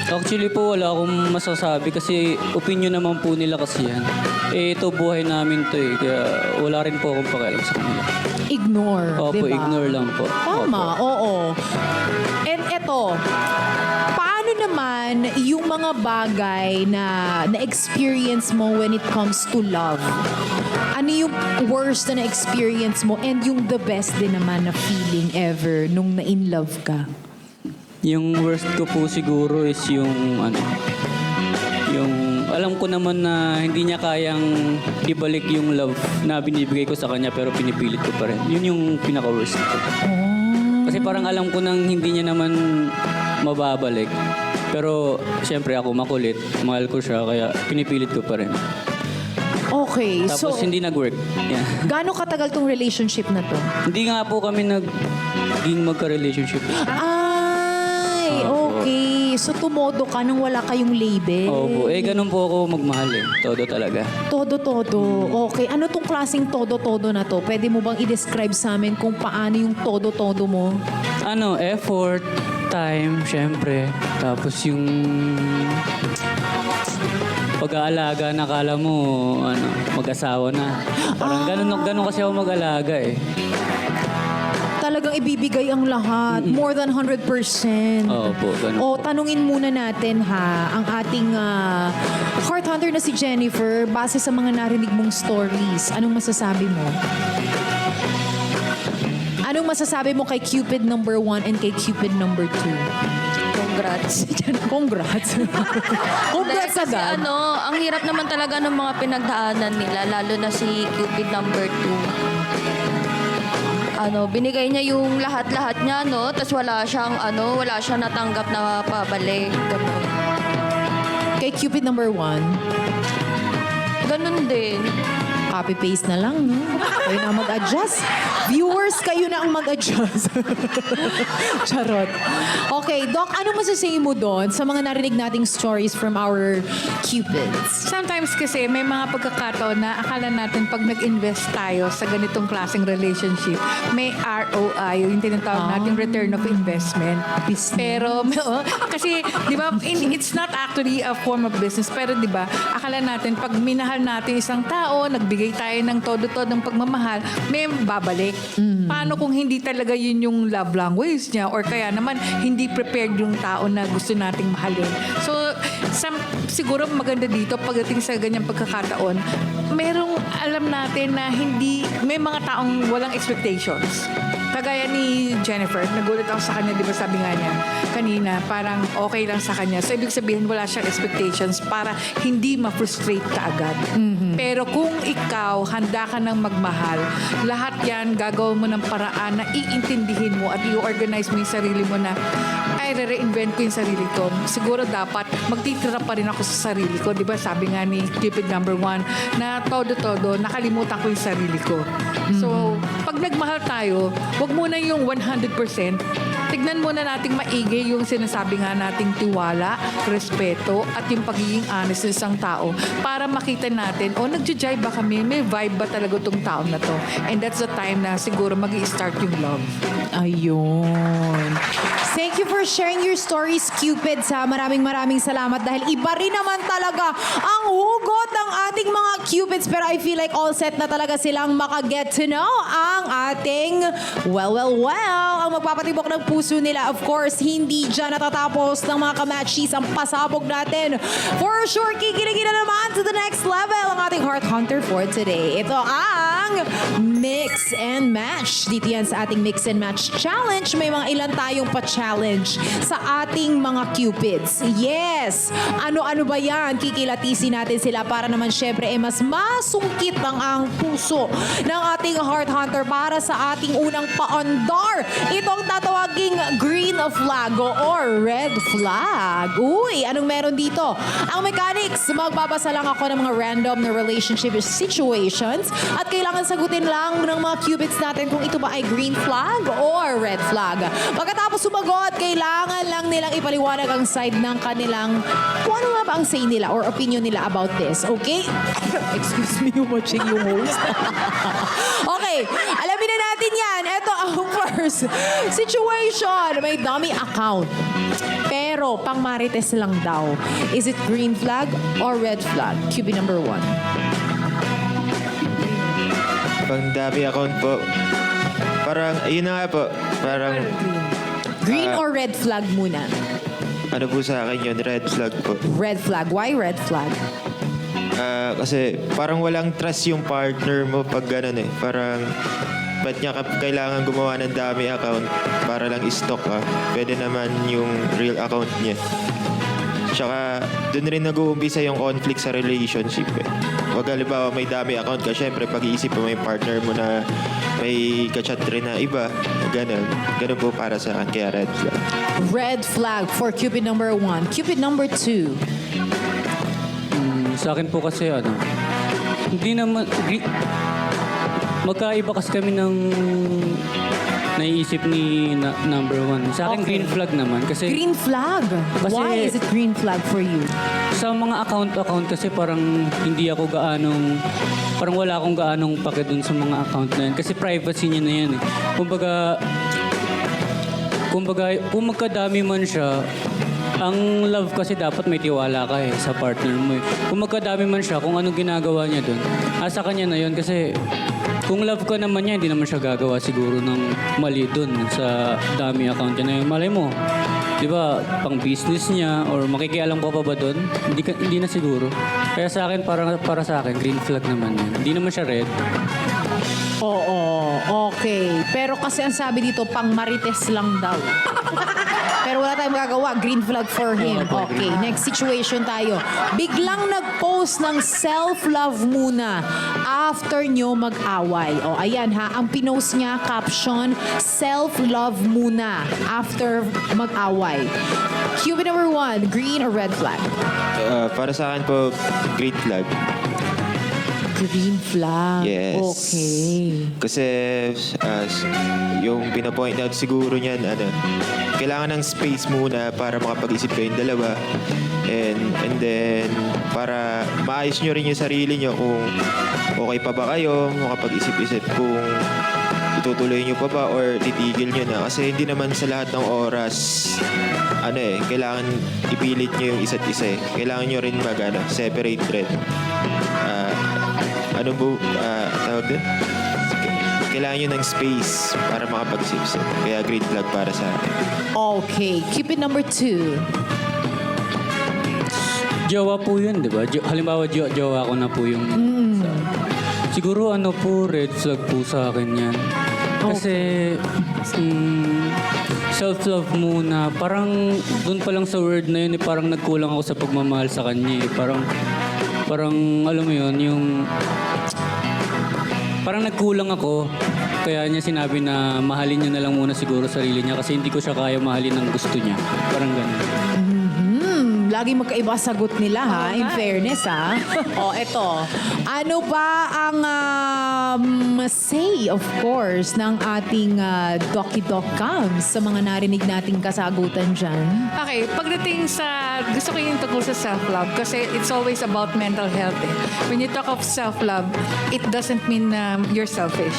Actually po, wala akong masasabi kasi opinion naman po nila kasi yan. Ito buhay namin to kaya wala rin po akong pakialam sa kanila. Ignore, Opo, diba? ignore lang po. Tama, Opo. oo. And eto, paano naman yung mga bagay na na-experience mo when it comes to love? Ano yung worst na na-experience mo and yung the best din naman na feeling ever nung na-in love ka? Yung worst ko po siguro is yung alam ko naman na hindi niya kayang ibalik yung love na binibigay ko sa kanya pero pinipilit ko pa rin. Yun yung pinaka-worst ko. Kasi parang alam ko nang hindi niya naman mababalik. Pero siyempre ako makulit, mahal ko siya kaya pinipilit ko pa rin. Okay, Tapos so hindi nag-work. Yeah. gaano katagal tong relationship na to? Hindi nga po kami naging magka-relationship. Ay, Opo. okay. So tumodo ka nang wala kayong label? Opo. Ganun po ako magmahal Todo talaga. Todo-todo. Okay. Ano tong klaseng todo-todo na to? Pwede mo bang i-describe sa amin kung paano yung todo-todo mo? Effort, time, syempre. Tapos yung pag-aalaga, nakala mo, mag-asawa na. Parang ganun kasi ako mag-alaga Talagang ibibigay ang lahat. More than 100%. Opo, ganun. O, tanungin muna natin ang ating heart hunter na si Jennifer, base sa mga narinig mong stories. Anong masasabi mo? Anong masasabi mo kay Cupid number 1 and kay Cupid number 2? Congrats. Congrats. Congrats Kasi agad. ang hirap naman talaga ng mga pinagdaanan nila, lalo na si Cupid number 2. Binigay niya yung lahat-lahat niya, tapos wala siyang natanggap na pabalik. Ganun. Kay Cupid number 1, Ganun din. copy-paste na lang, no? Kayo na mag-adjust. Viewers, kayo na ang mag-adjust. Charot. Okay, Doc, ano masasay mo doon sa mga narinig nating stories from our Cupids? Sometimes kasi may mga pagkakataon na akala natin pag nag-invest tayo sa ganitong klaseng relationship, may ROI, yung tinatawag natin return of investment. Pero, kasi, di ba, it's not actually a form of business, pero di ba, akala natin pag minahal natin isang tao, nagbigay tayo ng todo-todo ng pagmamahal, may babalik. Paano kung hindi talaga yun yung love language niya or kaya naman hindi prepared yung tao na gusto nating mahalin. So, siguro maganda dito pagdating sa ganyang pagkakataon, merong alam natin na hindi, may mga taong walang expectations. Kagaya ni Jennifer, nagulat ako sa kanya, di ba sabi nga niya kanina, parang okay lang sa kanya. So, ibig sabihin, wala siyang expectations para hindi ma-frustrate ka agad. Pero kung ikaw, handa ka ng magmahal, lahat yan, gagawin mo ng paraan na iintindihin mo at i-organize mo yung sarili mo na, ay, re-reinvent ko yung sarili ko. Siguro dapat, magtitira pa rin ako sa sarili ko. Di ba sabi nga ni Cupid number 1, na todo-todo, nakalimutan ko yung sarili ko. So, pag nagmahal tayo, wag muna yung 100%. Tignan muna nating maigi yung sinasabi nga nating tiwala, respeto, at yung pagiging honest ng isang tao para makita natin, nagja-jive ba kami? May vibe ba talaga tong tao na to? And that's the time na siguro mag-i-start yung love. Ayun. Thank you for sharing your stories, Cupid. Maraming salamat dahil iba rin naman talaga ang hugot ng ating mga Cupids. Pero I feel like all set na talaga silang maka-get to know ang ating well. Ang magpapatibok ng puso nila, of course, hindi dyan natatapos ng mga kamatchies ang pasabog natin. For sure, kikiligin na naman to the next level ang ating Heart Hunter for today. Ito ang Mix and Match. Dito yan sa ating Mix and Match Challenge. May mga ilan tayong pa-challenge sa ating mga Cupids. Yes! Ano-ano ba yan? Kikilatisin natin sila para naman syempre mas masungkit ang puso ng ating Heart Hunter para sa ating unang paandar. Itong tatawaging green flag or red flag. Uy, anong meron dito? Ang mechanics, magbabasa lang ako ng mga random na relationship situations at kailangan sagutin lang ng mga Cupids natin kung ito ba ay green flag or red flag. Pagkatapos sumagot, kailangan lang nilang ipaliwanag ang side ng kanilang kung ano nga ba ang say nila or opinion nila about this. Okay? Excuse me, watching yung host. Okay, alamin na natin yan. Ito ang first situation. May dummy account. Pero, pang marites lang daw. Is it green flag or red flag? QB number 1. Pang dami account po. Parang, ayun na nga po. Parang, Green or red flag muna? ano po sa akin yun, red flag po. Red flag. Why red flag? Kasi parang walang trust yung partner mo pag gano'n eh. Parang, ba't niya kailangan gumawa ng dami account para lang i-stock ka? Pwede naman yung real account niya. Tsaka, doon rin nag-uumpisa yung conflict sa relationship eh. Wag halimbawa may dami account ka, syempre pag-iisip mo may partner mo na may kachat rin na iba. Ganun. Ganun po para sa akin, kaya red flag. Red flag for Cupid number 1. Cupid number 2. Sa akin po kasi hindi naman, magkaiba kasi kami ng naiisip ni number 1. Sa akin, Okay. green flag naman. Kasi Green flag. Kasi- Why is it green flag for you? sa mga account kasi parang hindi ako parang wala akong gaanong pake dun sa mga account na yan. Kasi privacy niya na yan eh. Kumbaga, kung magkadami man siya, ang love kasi dapat may tiwala ka eh sa partner mo eh. Kung magkadami man siya, kung anong ginagawa niya dun, sa kanya na yun kasi kung love ka naman niya, hindi naman siya gagawa siguro ng mali dun sa dami account niya na yun. Malay mo, di ba, pang business niya or makikialam ka pa ba dun? Hindi na siguro. Kaya sa akin, para sa akin, green flag naman yun. Hindi naman siya red. Oo, okay. Pero kasi ang sabi dito, pang marites lang daw. Pero wala tayong magagawa. Green flag for him. Okay, next situation tayo. Biglang nag-post ng self-love muna after nyo mag-away. O, ayan ha. Ang pinost niya, caption, self-love muna after mag-away. Cupid number 1, green or red flag? Para sa akin po, green flag. Green flag. Yes. Okay. Kasi yung pinapoint out siguro niyan, kailangan ng space muna para makapag-isip kayong dalawa. And then, para maayos nyo rin yung sarili nyo kung okay pa ba kayo, makapag-isip-isip kung itutuloy nyo pa ba or titigil nyo na. Kasi hindi naman sa lahat ng oras, kailangan ipilit nyo yung isa't isa. Kailangan nyo rin separate rin. Tawag din? Kailangan nyo ng space para makapag-isip-isip. Kaya green flag para sa akin. Okay. Cupid number 2. Jowa po yun, di ba? Halimbawa, jowa ko na po yung... Siguro red flag po sa akin yan. Kasi self-love muna. Parang doon pa lang sa word na yun, parang nagkulang ako sa pagmamahal sa kanya. Parang alam mo yun, yung... Parang nagkulang ako. Kaya niya sinabi na mahalin niya na lang muna siguro sarili niya kasi hindi ko siya kaya mahalin ng gusto niya. Parang ganun. Lagi magkaiba sagot nila ha, in fairness ha. Eto. Ano ba ang say, of course, ng ating Doki Doc Cams sa mga narinig nating kasagutan dyan? Okay, pagdating sa, gusto ko yung tungkol sa self-love kasi it's always about mental health. When you talk of self-love, it doesn't mean you're selfish.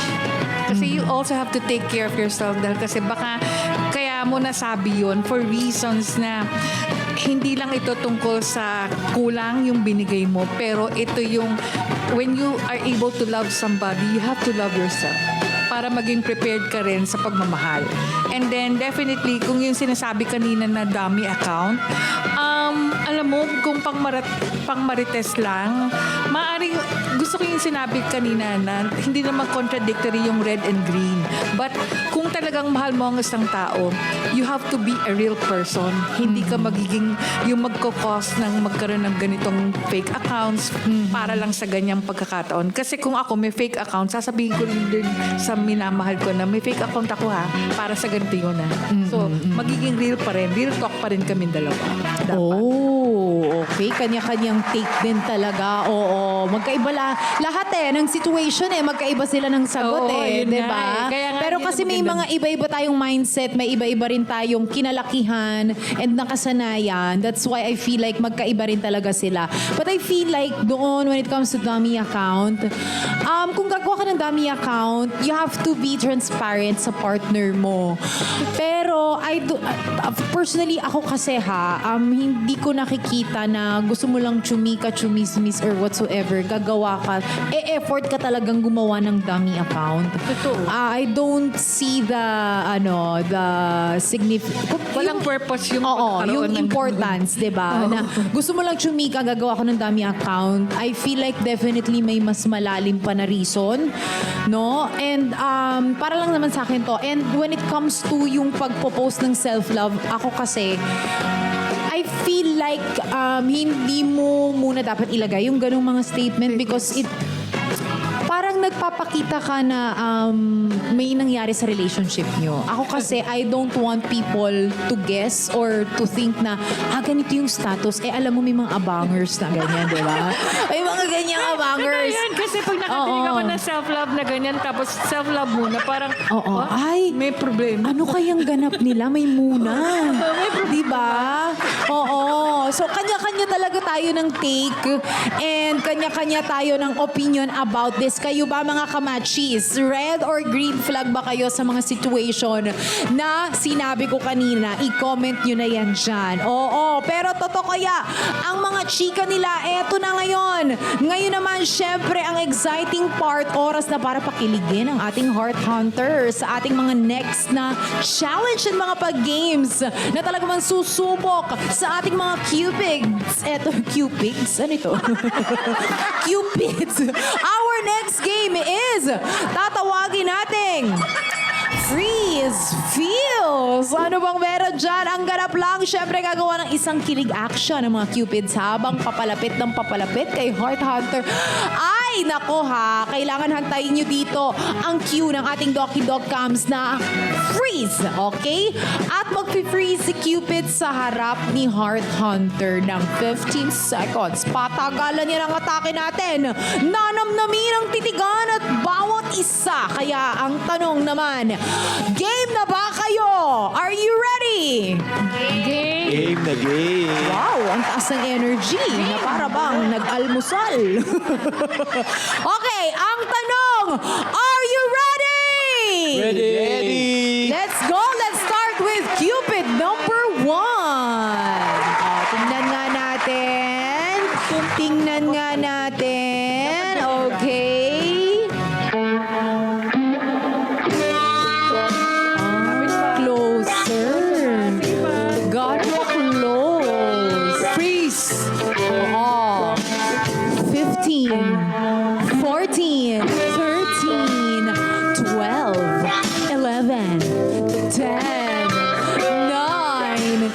Kasi you also have to take care of yourself dahil kasi baka kaya mo nasabi yun for reasons na hindi lang ito tungkol sa kulang yung binigay mo, pero ito yung when you are able to love somebody, you have to love yourself para maging prepared ka rin sa pagmamahal. And then definitely, kung yung sinasabi kanina na dummy account, alam mo, kung pangmarites lang, maaaring, gusto ko yung sinabi kanina na hindi naman contradictory yung red and green. But kung talagang mahal mo ang isang tao, you have to be a real person. Hindi ka magiging yung magkakos ng magkaroon ng ganitong fake accounts para lang sa ganyang pagkakataon. Kasi kung ako may fake account, sasabihin ko rin din sa minamahal ko na may fake account ako ha, para sa ganito yun ha. So, magiging real pa rin. Real talk pa rin kami dalawa. Dapat. Oh, okay. Kanya-kanyang take din talaga. Oo, magkaiba lahat ng situation magkaiba sila ng sagot Oo, yun di nga ba? Kaya nga Pero yun kasi ang may maganda. mga iba-iba tayong mindset, may iba-iba rin tayong kinalakihan and nakasanayan. That's why I feel like magkaiba rin talaga sila. But I feel like doon, when it comes to dummy account, kung gagawa ka ng dummy account, you have to be transparent sa partner mo. Pero personally, ako kasi hindi ko nakikita na gusto mo lang chumika, chumismis or whatsoever, gagawa ka, effort ka talagang gumawa ng dummy account. Totoo. I don't see the significant. Walang purpose yung Oo, pagkakaroon yung ng- importance, di ba? Na gusto mo lang chumika, gagawa ko ng dummy account. I feel like definitely may mas malalim pa na reason, no? And para lang naman sa akin to. And when it comes to yung pagpo-post ng self-love, ako kasi, I feel like hindi mo muna dapat ilagay yung ganung mga statement because parang nagpapakita ka na may nangyari sa relationship nyo. Ako kasi, I don't want people to guess or to think na, ganito yung status. Alam mo, may mga abangers na ganyan, di ba? May mga ganyang abangers. Yan, kasi pag nakatinig ako ng self-love na ganyan, tapos self-love muna, parang, Oo. Ay, may problema. ano kayang ganap nila? May muna. Di ba? Oo. So, kanya-kanya talaga tayo ng take and kanya-kanya tayo ng opinion about this. Kayo ba mga kamachis? Red or green flag ba kayo sa mga situation na sinabi ko kanina? I-comment nyo na yan dyan. Oo. Pero totoo kaya, ang mga chika nila, eto na ngayon. Ngayon naman, syempre, ang exciting part, oras na para pakiligin ang ating Heart Hunter sa ating mga next na challenge and mga pag-games na talagang susubok sa ating mga Cupids. Eto, Cupids? Ano ito? Cupids. Our next game is tatawagin nating Freeze Feels. Ano bang meron dyan? Ang ganap lang, syempre gagawa ng isang kilig action ng mga Cupids habang papalapit ng papalapit kay Heart Hunter. Ay, nako kailangan hantayin nyo dito ang cue ng ating Doki Dog Cams na freeze, okay? At mag-freeze si Cupid sa harap ni Heart Hunter ng 15 seconds. Patagalan niya ang atake natin. 9 nanamnamin ang titigan at bawat isa. Kaya ang tanong naman, game na ba kayo? Are you ready? Game na game. Wow, ang taas ng energy na para bang nag-almusal. Okay, ang tanong, are you ready? Ready. Let's go! Let's start with Cupid number 1. Tingnan nga natin. Tingnan nga natin. Okay. Closer. Got close. Freeze. Oh. 15, 14, 13, 12, 11, 10, 9,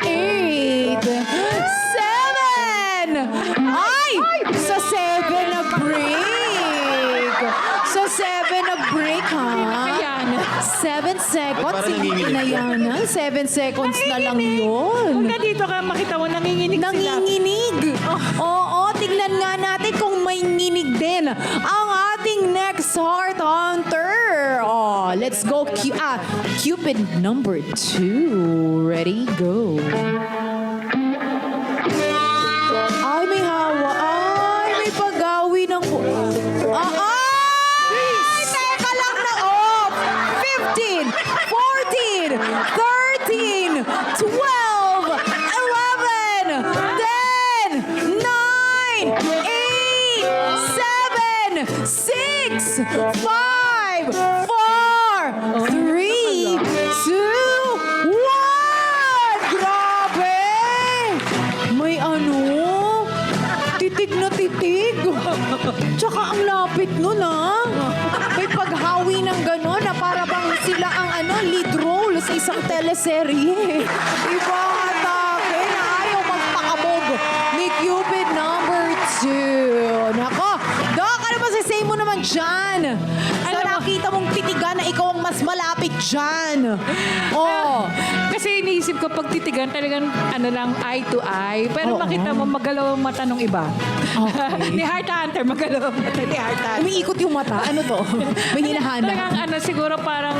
8, 7! Ay! Sa 7 nag-break! Sa 7 nag-break, ha? Ayan. 7 seconds? Parang Hindi nanginginig na ka. yan, ha? 7 seconds na lang Kung yun. nandito ka, makita mo, nanginginig sila. Nanginginig. Oo, tignan nga natin kung may nginig din ang ating next Heart Hunter. Oh, let's go. Cupid number 2. Ready, go. Ay, may hawa. Ay, may paggawi ng... Ay, teka lang na. Oh, 15, 14, 13, 12, 11, 10, 9, 8, 7, 6, 5, 4, 3, 2, 1! Grabe! May ano? Titig na titig. Tsaka ang lapit nun, ha? May paghawi ng gano'n na para bang sila ang lead role sa isang teleserye. Iba ang atake na ayaw magpakabog ni Cupid number 2. Nako, Doc, ano ba say mo naman dyan? Sa nakita mong titigan na ikaw ang mas malapit dyan. Oh. Kasi iniisip ko, pag titigan, talagang lang, eye to eye. Pero Oo. makita mo, magalaw ang mata ng iba. Okay. Ni Heart Hunter, magalaw ang mata ni Heart Hunter. Umiikot yung mata. Ano to? May hinahanap. Talagang siguro parang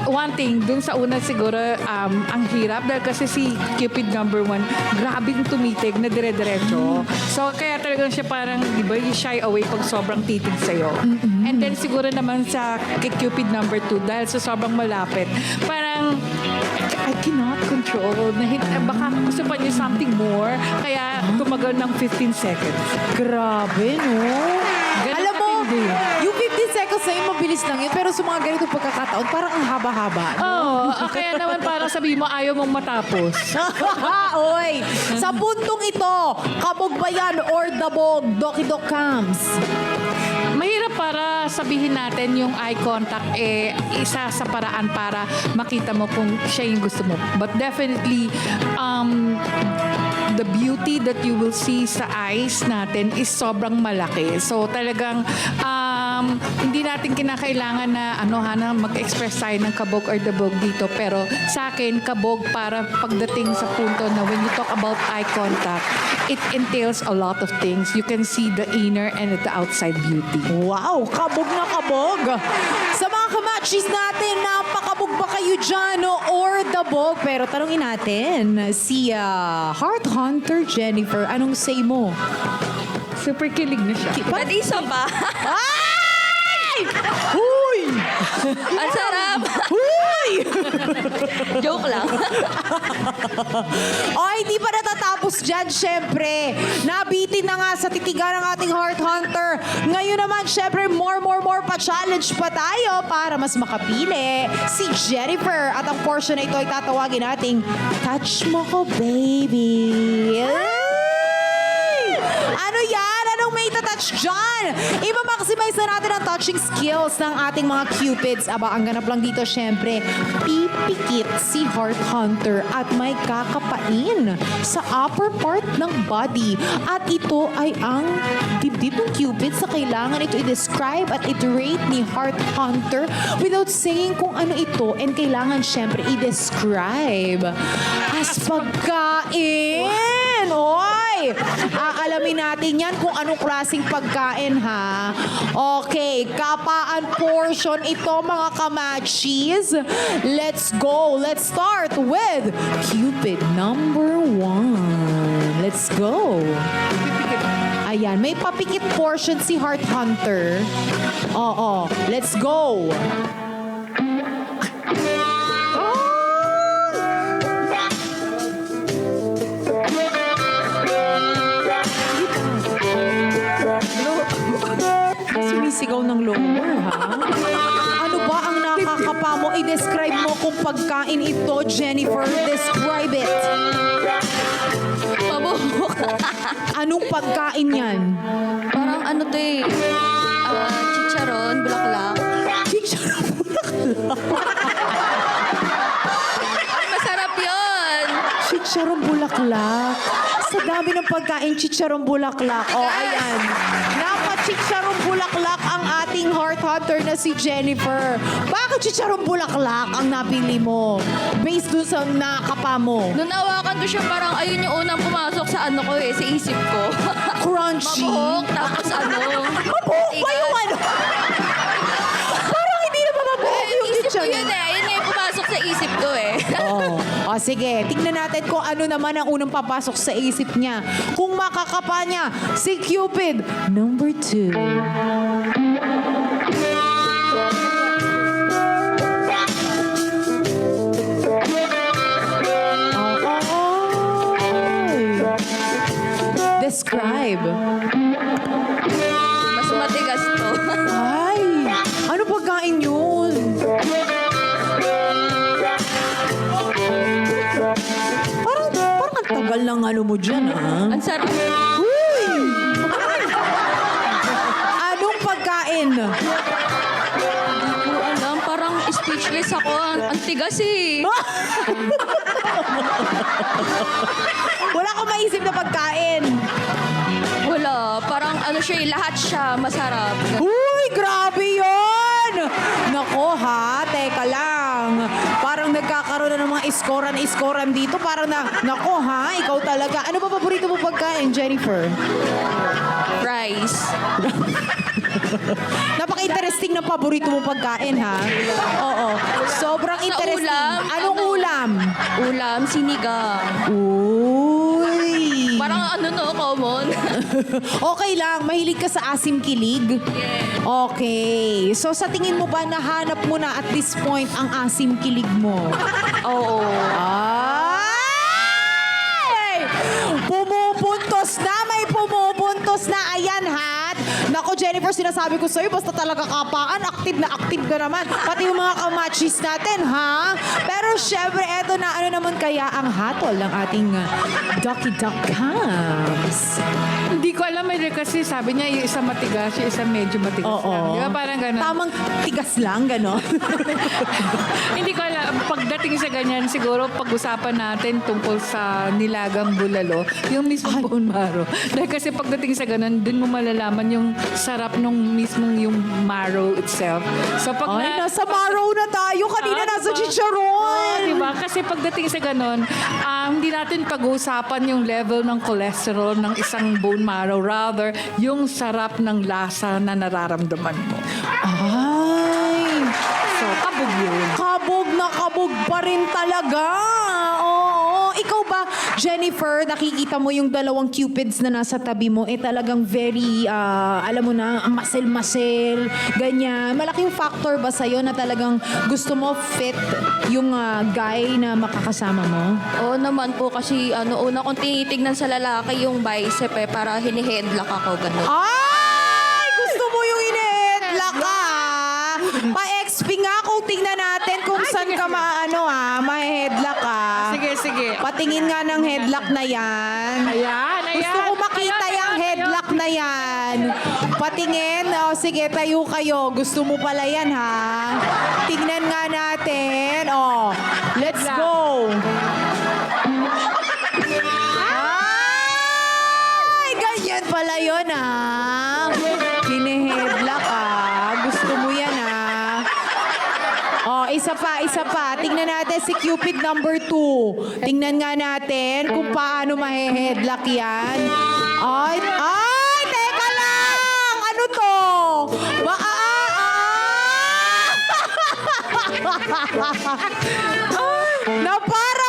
one thing, dun sa una siguro ang hirap dahil kasi si Cupid number 1, grabing tumitig na dire-diretso. So kaya talagang siya parang, di ba, you shy away pag sobrang titig sa'yo. And then siguro naman sa kay Cupid number 2, dahil sa sobrang malapit, parang I cannot control. Baka gusto pa niya something more. Kaya tumagal ng 15 seconds. Grabe, no? Ganun Alam mo, katindi. yung 15 seconds na yun, mabilis lang yun. Pero sa mga ganitong pagkakataon, parang ang haba-haba. Oo. Kaya naman parang sabihin mo, ayaw mong matapos. Oy, sa puntong ito, kabog ba yan or dabog, Doki Doc Cams? Mahirap para sabihin natin yung eye contact isa sa paraan para makita mo kung siya yung gusto mo. But definitely, the beauty that you will see sa eyes natin is sobrang malaki. So talagang hindi natin kinakailangan na na mag-express tayo ng kabog or dabog dito. Pero sa akin, kabog para pagdating sa punto na when you talk about eye contact, it entails a lot of things. You can see the inner and the outside beauty. Wow, kabog na kabog. Sa mga kamachis natin, napakabog ba kayo dyan or dabog? Pero tanongin natin, si Heart Hunter Jennifer, anong say mo? Super kilig na siya. Pwede isa pa. Ay! Huy! Ang sarap. Huy! Joke lang. O, hindi pa natatapos dyan, syempre. Nabitin na nga sa titigan ng ating Heart Hunter. Ngayon naman, syempre, more pa-challenge pa tayo para mas makapili si Jennifer. At ang portion na ito ay tatawagin nating Touch Mo Ko, Baby. Ay! Ano yan? Anong may touch dyan? Iba-maximize na natin ang touching skills ng ating mga cupids. Aba, ang ganap lang dito, syempre, pipikit si Heart Hunter at may kakapain sa upper part ng body. At ito ay ang dibdib ng cupid sa kailangan ito i-describe at iterate ni Heart Hunter without saying kung ano ito and kailangan syempre i-describe as pagkain. Oy! Okay. Aalamin natin yan kung anong klaseng pagkain, ha? Okay. Kapaan portion ito, mga kamachis. Let's go. Let's start with Cupid number 1. Let's go. Ayan, may papikit portion si Heart Hunter. Oo. Let's go. Sumisigaw ng lower, ha? Ano ba ang nakakapa mo? I-describe mo kung pagkain ito, Jennifer. Describe it. Pabuhok. Anong pagkain yan? Parang ano to eh. Chicharon, bulaklak. Chicharon bulaklak. Masarap yun. Chicharon bulaklak. Sa dami ng pagkain, chicharon bulaklak. O, ayan. Napa-chicharon bulaklak ang ating heart hunter na si Jennifer. Bakit chicharon bulaklak ang napili mo? Based dun sa nakapa mo. Nung nawakan ko siya, parang ayun yung unang pumasok sa ano ko eh, sa isip ko. Crunchy. Mabuhok, tapos ano. Mabuhok ba yung ano? Parang hindi na mabuhok yung Isip ko chicharon. yun eh. Yun yung pumasok sa isip ko eh. O sige, tignan natin kung ano naman ang unang papasok sa isip niya. Kung makakapa niya, si Cupid, number 2. Describe. Mas matigas to. Ay, ano pagkain yun? Parang ang tagal ng ano mo dyan, ha? Ang sarap. Uy! Anong pagkain? Hindi ko alam. Parang speechless ako. Ang tigas eh. Wala kang maisip na pagkain. Wala. Parang ano siya, lahat siya masarap. Uy, grabe yun! Nako ha, teka lang. Parang nagkakaroon na ng mga iskoran dito. Parang nako ha, ikaw talaga. Ano ba paborito mo pagkain, Jennifer? Rice. Napaka-interesting ng paborito mo pagkain, ha? Oo. Sobrang Sa interesting. ulam, Anong ano? ulam? Ulam, sinigang. Uy! Parang ano no, common. Okay lang, mahilig ka sa asim kilig? Okay. So sa tingin mo ba nahanap mo na at this point ang asim kilig mo? Oo. Ay! Pumupuntos na, may pumupuntos na. Ayan, ha? Nako, Jennifer, sinasabi ko sa'yo, basta talaga kapaan, active ka naman. Pati yung mga kamachis natin, ha? Pero syempre, eto na, ano naman kaya ang hatol ng ating Ducky Duck Cams? Hindi ko alam, may kasi sabi niya yung isa matigas, yung isa medyo matigas lang. Di ba parang gano'n? Tamang tigas lang, gano'n. Hindi ko alam, pagdating sa ganyan, siguro pag-usapan natin tungkol sa nilagang bulalo, yung mismo bone marrow. Dahil kasi pagdating sa ganun, dun mo malalaman yung sarap nung mismong yung marrow itself. So pag Ay, nasa marrow na tayo. Kanina nasa chicharon. Diba? Kasi pagdating sa ganun, hindi natin pag-uusapan yung level ng cholesterol ng isang bone marrow. Rather, yung sarap ng lasa na nararamdaman mo. Ay, So, kabog yun. kabog na kabog pa rin talaga. Oo. Ikaw ba, Jennifer, nakikita mo yung dalawang cupids na nasa tabi mo, talagang very, alam mo na, masel-masel, ganyan. Malaking factor ba sa'yo na talagang gusto mo fit yung guy na makakasama mo? Oo naman po kasi una kong tinitignan sa lalaki yung bicep eh, para hiniheadlock ako ganun. Ay! Gusto mo yung ine-headlock ka? Pa-XP nga kung tingnan natin kung saan ka ma-headlock ka. Sige, sige. Patingin nga ng headlock na yan. Ayan, ayan. Gusto ko makita Ayan, yung ayan, headlock na yan. Patingin. O, sige, tayo kayo. Gusto mo pala yan, ha? Tingnan nga natin. O, let's go. Ay, ganyan pala yun, ha? Kine-headlock, ha? Gusto mo yan, ha? O, isa pa. Tingnan natin si Cupid number 2. Tingnan nga natin kung paano mahe-headlock yan. Ay, teka lang! Ano to? Na para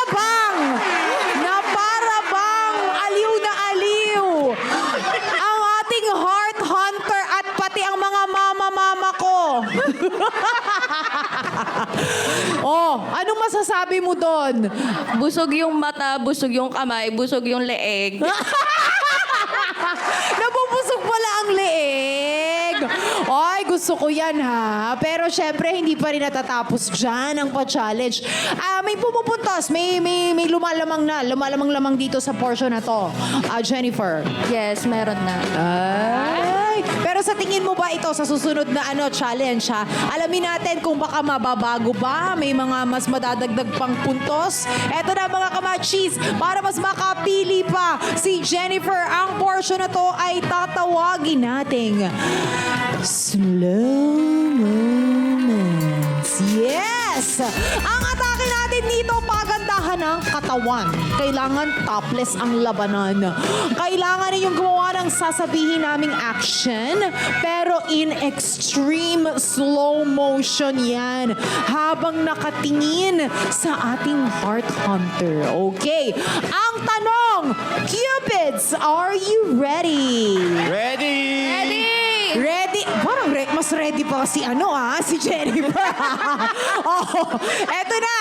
bang aliw na aliw ang ating heart hunter at pati ang mga mama ko. Anong masasabi mo doon? Busog yung mata, busog yung kamay, busog yung leeg. Nabubusog pala ang leeg. Ay, gusto ko yan ha. Pero syempre, hindi pa rin natatapos dyan ang pa-challenge. May pumupuntos, may lumalamang dito sa portion na to. Jennifer. Yes, meron na. Ay, pero sa tingin mo ba ito sa susunod na challenge ha? Alamin natin kung baka mababago ba, may mga mas madadagdag pang puntos. Eto na mga kamachis, para mas makapili pa si Jennifer, ang portion na to ay tatawagin nating slow moments. Yes! Ang atake natin dito, pagandahan ng katawan. Kailangan topless ang labanan. Kailangan ninyong gumawa ng sasabihin naming action, pero in extreme slow motion yan. Habang nakatingin sa ating heart hunter. Okay. Ang tanong, Cupids, are you ready? Ready? Ready? Parang mas ready pa si si Jennifer. Eto na.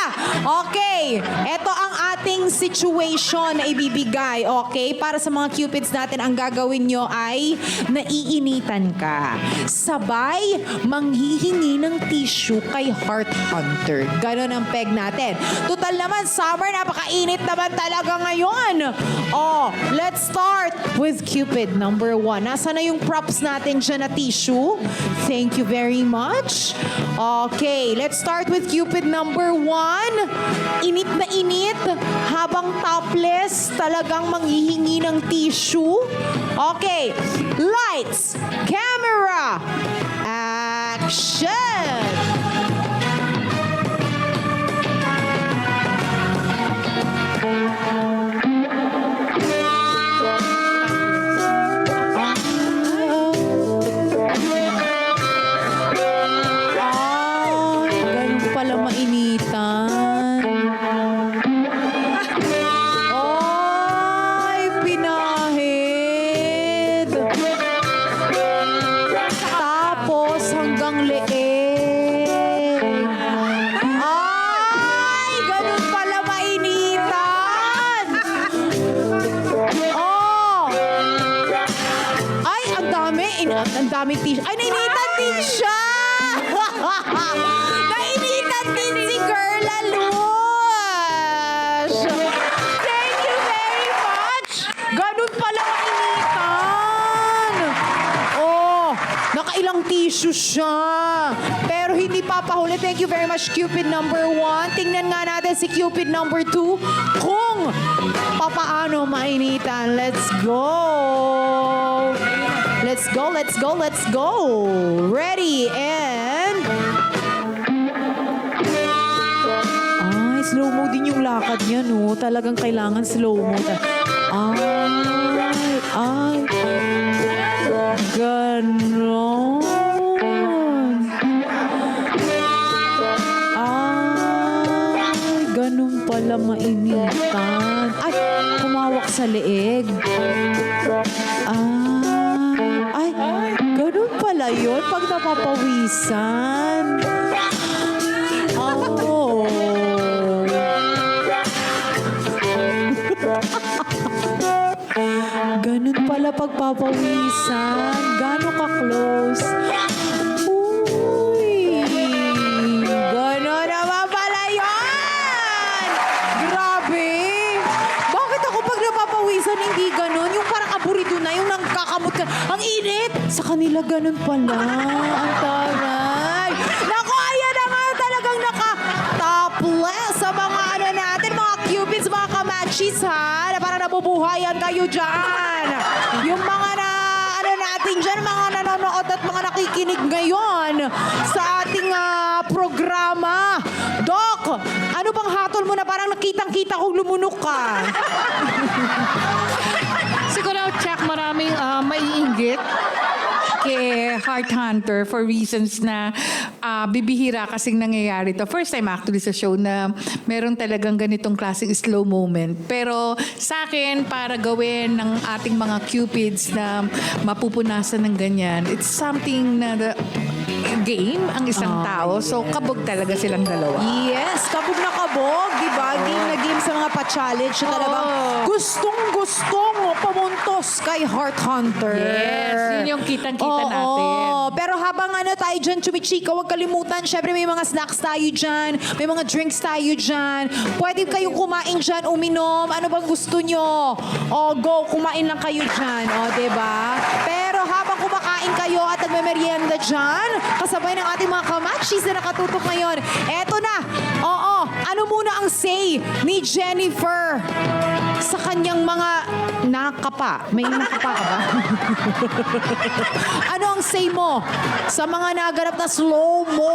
Okay. Eto ang ating situation na ibibigay. Okay? Para sa mga Cupids natin, ang gagawin nyo ay naiinitan ka. Sabay, manghihingi ng tissue kay Heart Hunter. Ganon ang peg natin. Total naman, summer, napakainit naman talaga ngayon. Let's start with Cupid number 1. Nasaan na yung props natin dyan na tissue? Thank you very much. Okay, let's start with Cupid number 1. Init na init, habang topless, talagang manghihingi ng tissue. Okay, lights, camera, action! Ganun pala mainitan. Ay, pinahid. Tapos hanggang leeg. Ay, ganun pala mainitan. Ay, ang dami. Ang daming tissue. Ay, nainitan din siya. Nainitan din si Girl Alush. Thank you very much. Ganun pala mainitan. Nakailang tissue siya. Pero hindi papahuli. Thank you very much, Cupid number 1. Tingnan nga natin si Cupid number 2 kung papaano mainitan. Let's go. Let's go. Ready and... Ay, slow-mo din yung lakad niya, no? Talagang kailangan slow-mo. Ay. Ganon. Ay, ganun pala mainitan. Ay, humawak sa leeg. Ay, ganun pala yun pag napapawisan. Ganun pala pagpapawisan. Gano'n ka-close. Uy! Gano'n naman pala yun! Grabe! Bakit ako pag napapawisan hindi gano'n? Yung parang aburido na, yung nangkakamot ka. Ang init! Sa kanila gano'n pala. Ang taray. Naku, ayan na nga talagang naka-topless sa mga natin, mga Cupids, mga kamachis, ha? Na parang nabubuhayan kayo dyan. Yung mga natin dyan, mga nanonood at mga nakikinig ngayon sa ating programa. Heart Hunter for reasons na bibihira kasing nangyayari to. First time actually sa show na meron talagang ganitong klaseng slow moment. Pero sa akin, para gawin ng ating mga cupids na mapupunasan ng ganyan, it's something na game ang isang tao. So, kabog talaga silang dalawa. Yes, kabog na kabog, di ba? Game na game sa mga pa-challenge na talagang gustong-gustong pumuntos kay Heart Hunter. Yes, yun yung kitang-kita natin. Pero habang tayo dyan, chumichika, huwag kalimutan, syempre may mga snacks tayo dyan, may mga drinks tayo dyan. Pwede kayong kumain dyan, uminom. Ano bang gusto nyo? Go, kumain lang kayo dyan. Di ba? Pero habang kumakain kayo at nagme-merienda dyan, kasabay ng ating mga kamachis na nakatutok ngayon, eto na. Ano muna ang say ni Jennifer sa kanyang mga nakapa? May nakapa ka ba? Ano ang say mo sa mga naganap na slow-mo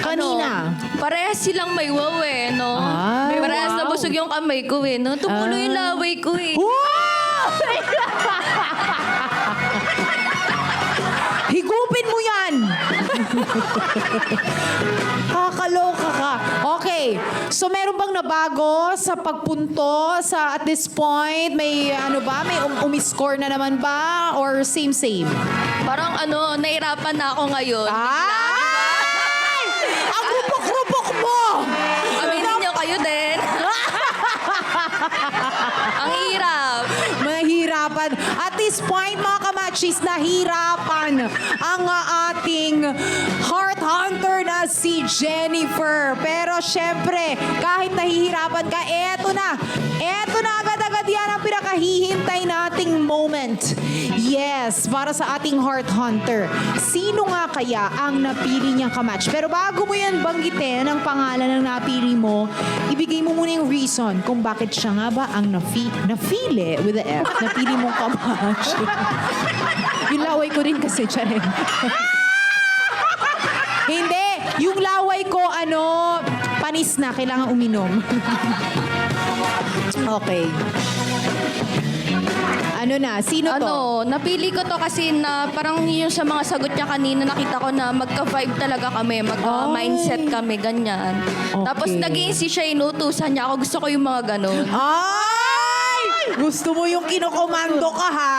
kanina? Parehas silang may wow no? Ay, Parehas wow. na busog yung kamay ko no? Tumulo yung laway ko Higupin mo yan! Kakaloka ka. Okay. So, meron bang nabago sa pagpunto at this point? May may umiscore na naman ba? Or same-same? Parang nahirapan na ako ngayon. Ay! Ang rupok-rupok mo! Aminin niyo kayo din. Ang hirap. Mahirapan. At this point, mga kamachis, nahirapan ang ating Heart Hunter na si Jennifer. Pero syempre, kahit nahihirapan ka, eto na agad-agad yan ang pinakahihintay nating moment. Yes, para sa ating Heart Hunter. Sino nga kaya ang napili niyang kamatch? Pero bago mo yan banggitin ang pangalan ng napili mo, ibigay mo muna yung reason kung bakit siya nga ba ang nafili with the F, napili mong kamatch. Yung laway ko rin kasi, Charin. Hindi, yung laway ko, panis na, kailangan uminom. Okay. Sino to? Napili ko to kasi na parang yung sa mga sagot niya kanina, nakita ko na magka-vibe talaga kami, magka-mindset kami, ganyan. Okay. Tapos nag-iinsi siya, inutusan niya ako. Gusto ko yung mga ganon. Ay! Gusto mo yung kinokomando ka, ha?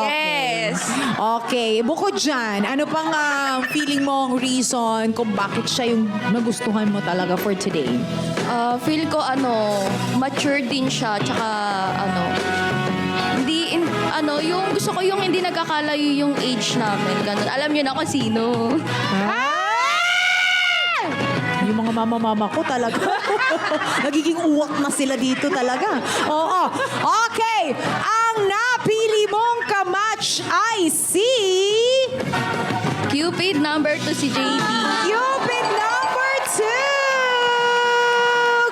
Okay. Yes. Okay. Bukod dyan, ano pang feeling mo, reason kung bakit siya yung nagustuhan mo talaga for today? Feel ko mature din siya, tsaka yung gusto ko yung hindi nagkakalayo yung age namin. Ganun. Alam niyo na kung sino. Yung mga mama-mama ko talaga. Nagiging uwak na sila dito talaga. Oo. Okay. Ang napili mong kamatch ay si... Cupid number 2 si JD. Cupid number 2!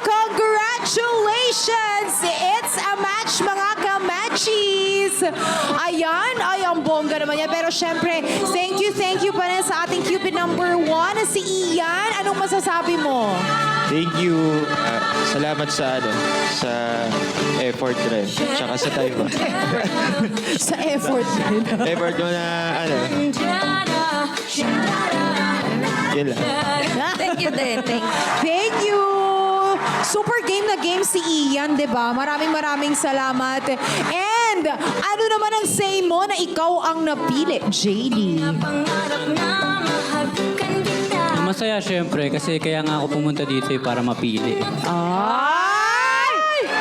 Congratulations! It's a match, mga kamachis! Ayan, ay ang bongga naman yan. Pero syempre, thank you pa rin sa ating Cupid number 1 na si Ian. Anong masasabi mo? Thank you. Salamat sa effort rin. Tsaka sa time mo. Sa effort din. Effort mo na yun lang. Thank you din. Thank you! Super game na game si Ian, di ba? Maraming salamat. And ano naman ang say mo na ikaw ang napili, JD? Masaya syempre kasi kaya nga ako pumunta dito para mapili. Ay!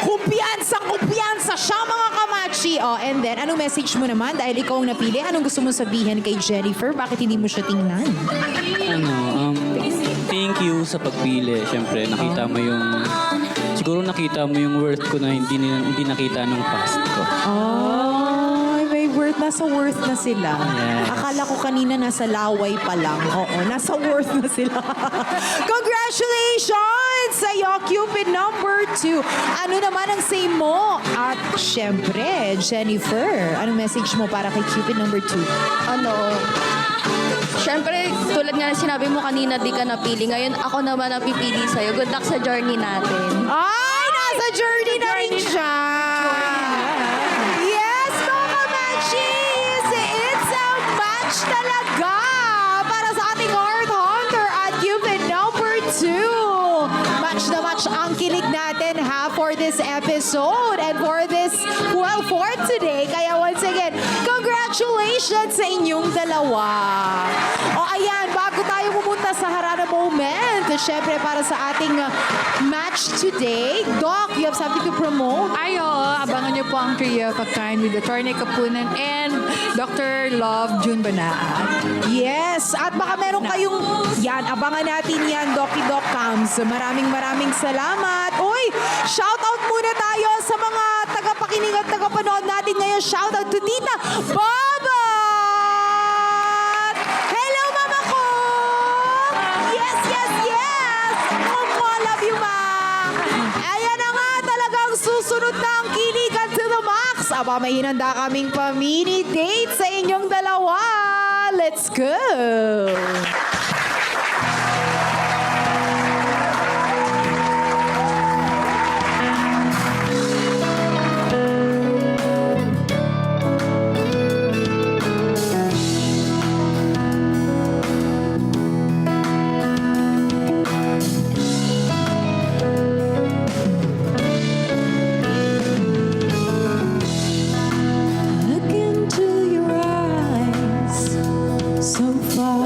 Kumpiyansa siya, mga kamachi. And then, anong message mo naman? Dahil ikaw ang napili, anong gusto mong sabihin kay Jennifer? Bakit hindi mo siya tingnan? Thank you sa pagpili. Syempre, siguro nakita mo yung worth ko na hindi nakita nung past ko. Ay, may nasa worth na sila. Yes. Akala ko kanina nasa laway pa lang. Oo, nasa worth na sila. Congratulations sa'yo, Cupid number 2. Ano naman ang say mo? At syempre, Jennifer, anong message mo para kay Cupid number 2? Siyempre, tulad nga ng sinabi mo kanina, di ka napili. Ngayon, ako naman ang pipili sa'yo. Good luck sa journey natin. Ay, nasa journey na rin siya. Yes, mga matches! It's a match talaga! this episode and for this, well, for today. Kaya once again, congratulations sa inyong dalawa. O ayan, bago tayo pumunta sa Harana Moment, syempre para sa ating match today, Doc, you have something to promote? Ay, oo. Abangan niyo po ang Trio Pagkain with Attorney Kapunan and Dr. Love June Banaat. Yes, at baka meron kayong, yan, abangan natin yan, Doki Doc Cams. Maraming salamat. Uy, shout out muna tayo sa mga tagapakinig at tagapanood natin ngayon. Shout out to Tita Babat! Hello, Mama ko! Yes! Love you, Ma! Ayan na nga, talagang susunod na ang kiligan to the max. Aba, may hinanda kaming pa-mini date sa inyong dalawa. Let's go! Look into your eyes so far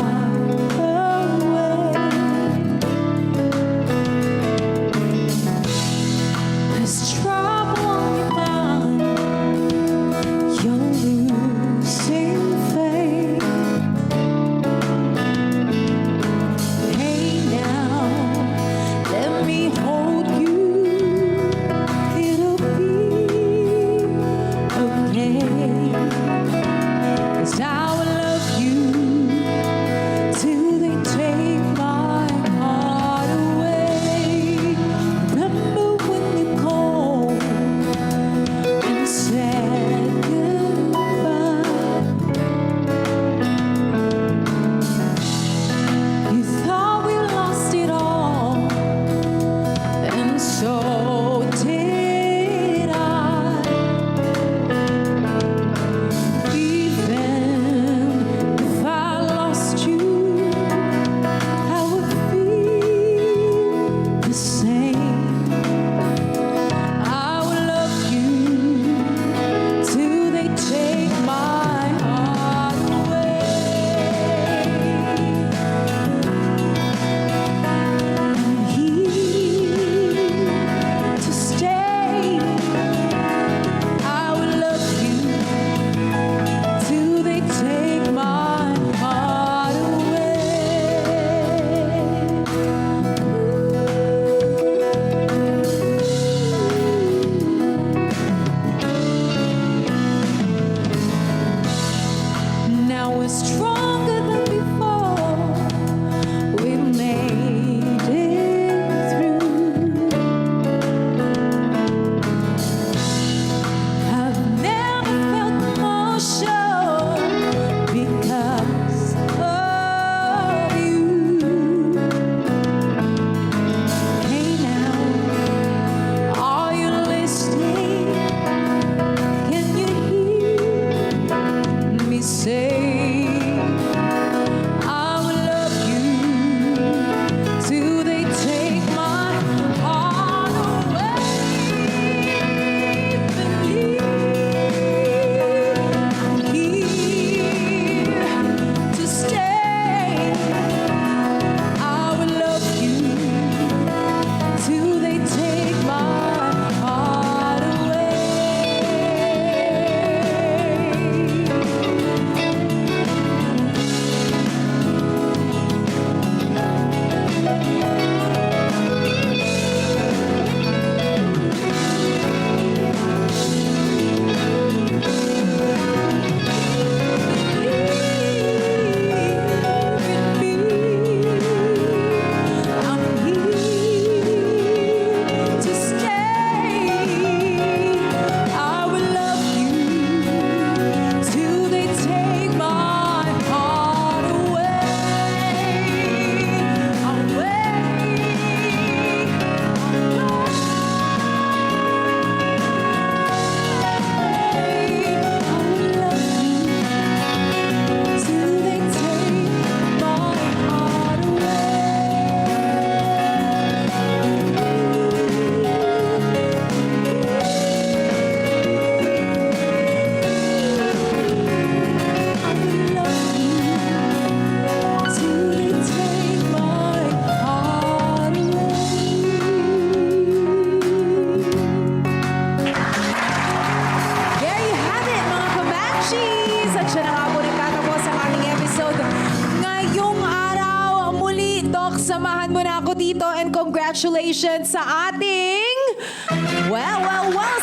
samahan mo na ako dito and congratulations sa ating,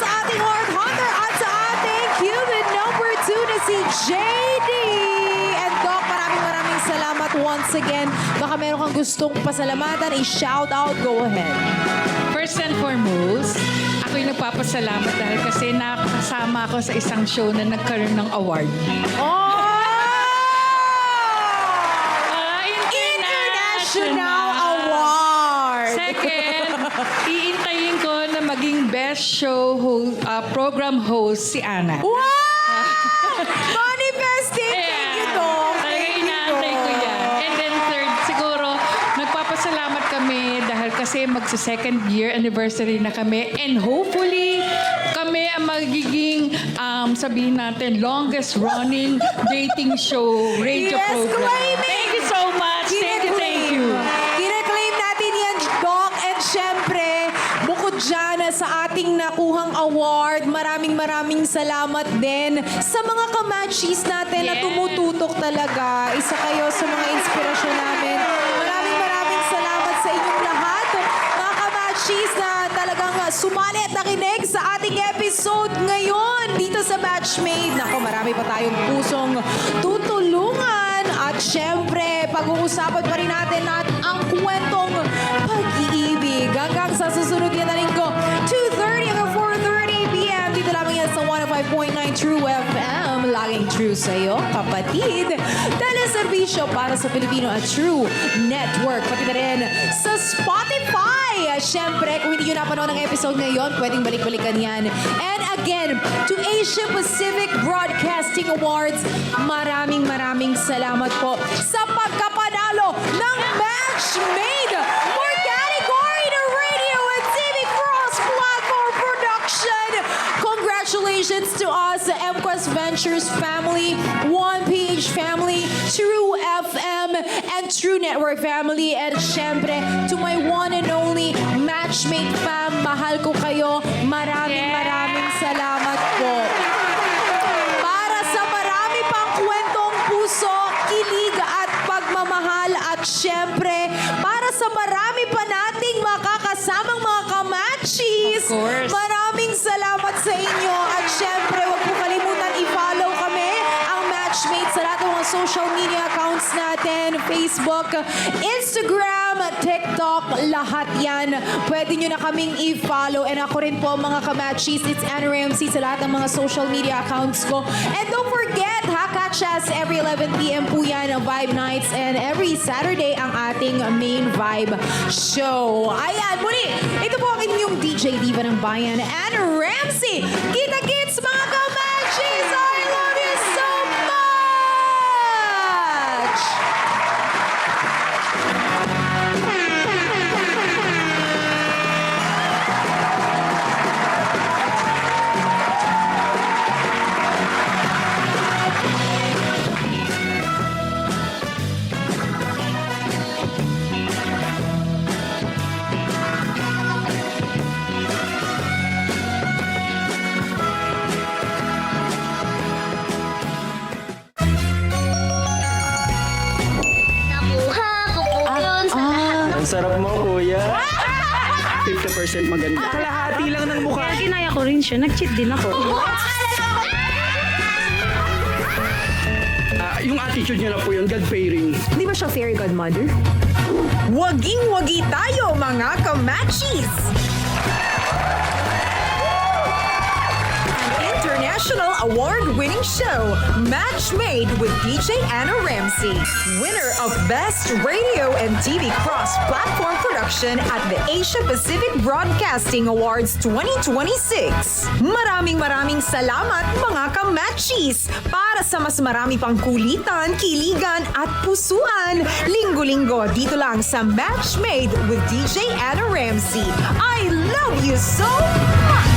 sa ating Lord Hunter at sa ating Cuban number 2 na si JD. And Doc, maraming salamat once again. Baka meron kang gustong pasalamatan, i-shout out, go ahead. First and foremost, ako'y nagpapasalamat dahil kasi nakasama ako sa isang show na nagkaroon ng award. International Award! Second, iintayin ko na maging best show program host si Ana. Wow! Manifesting! Thank you, Doc. Talaga Thank you, inaantay ko Doc. yan. And then third, siguro, nagpapasalamat kami dahil kasi magsa-second year anniversary na kami. And hopefully, kami ang magiging, sabihin natin, longest running dating show, radio Yes, program. claim it! Thank you so much. Thank you. Kine-claim natin yan, Doc. And syempre, bukod dyan sa ating nakuhang award, maraming salamat din sa mga kamachis natin na Yes. tumututok talaga. Isa kayo sa mga inspirasyon namin. Maraming salamat sa inyong lahat. Mga kamachis na talagang sumali at nakinig sa ating episode ngayon dito sa Matchmade. Nako, marami pa tayong pusong tutulungan. At syempre, pag-uusapan pa rin natin ang kwentong pag-iibig. Hanggang sa susunod yan na linggo, 2:30 hanggang 4:30 p.m. Dito lamang yan sa 105.9 True FM. Laging true sa'yo, kapatid. Teleservisyo para sa Pilipino at True Network. Pati na rin sa Spotify. Syempre, kung hindi nyo napanood ang episode ngayon, pwedeng balik-balikan yan. And again, to Asia Pacific Broadcasting Awards, maraming salamat po sa pagkapanalo ng Matchmade for category na Radio and TV Cross-Platform Production. Congratulations to us, the MQuest Ventures family, 1PH family, True FM, and True Network family. And syempre, to my one and only Matchmade fam, mahal ko kayo. Maraming salamat po. Para sa marami pang kwentong puso, kilig at pagmamahal at syempre, para sa marami pa nating makakasamang mga kamachis. Of course. Maraming salamat sa inyo at syempre, huwag po kalimutan i-follow kami ang Matchmade sa lahat ng mga social media accounts natin, Facebook, Instagram, TikTok, lahat yan. Pwede nyo na kaming i-follow. And ako rin po mga kamachis, it's Anna Ramsey sa lahat ng mga social media accounts ko. And don't forget, catch us every 11 p.m. po yan ang Vibe Nights and every Saturday ang ating main Vibe show. Ayan, muli, ito po ang inyong DJ Diva ng Bayan, Anna Ramsey. Kita-kits mga kamachis! I love you so much! Nakuha ko po yun sa lahat. Ang sarap mo, kuya. 50% maganda. Kalahati lang ng mukha. Kaya kinaya ko rin siya. Nag-cheat din ako. Yung attitude niya na po yun, God-fearing. Di ba siya fairy godmother? Waging-wagi tayo mga kamachis! An international award-winning show, Matchmade with DJ Anna Ramsey. Winner of Best Radio and TV Cross-Platform Production at the Asia Pacific Broadcasting Awards 2026. Maraming salamat mga kamachis! Para sa mas marami pang kulitan, kiligan at pusuan, linggo-linggo dito lang sa Matchmade with DJ Anna Ramsey. I love you so much!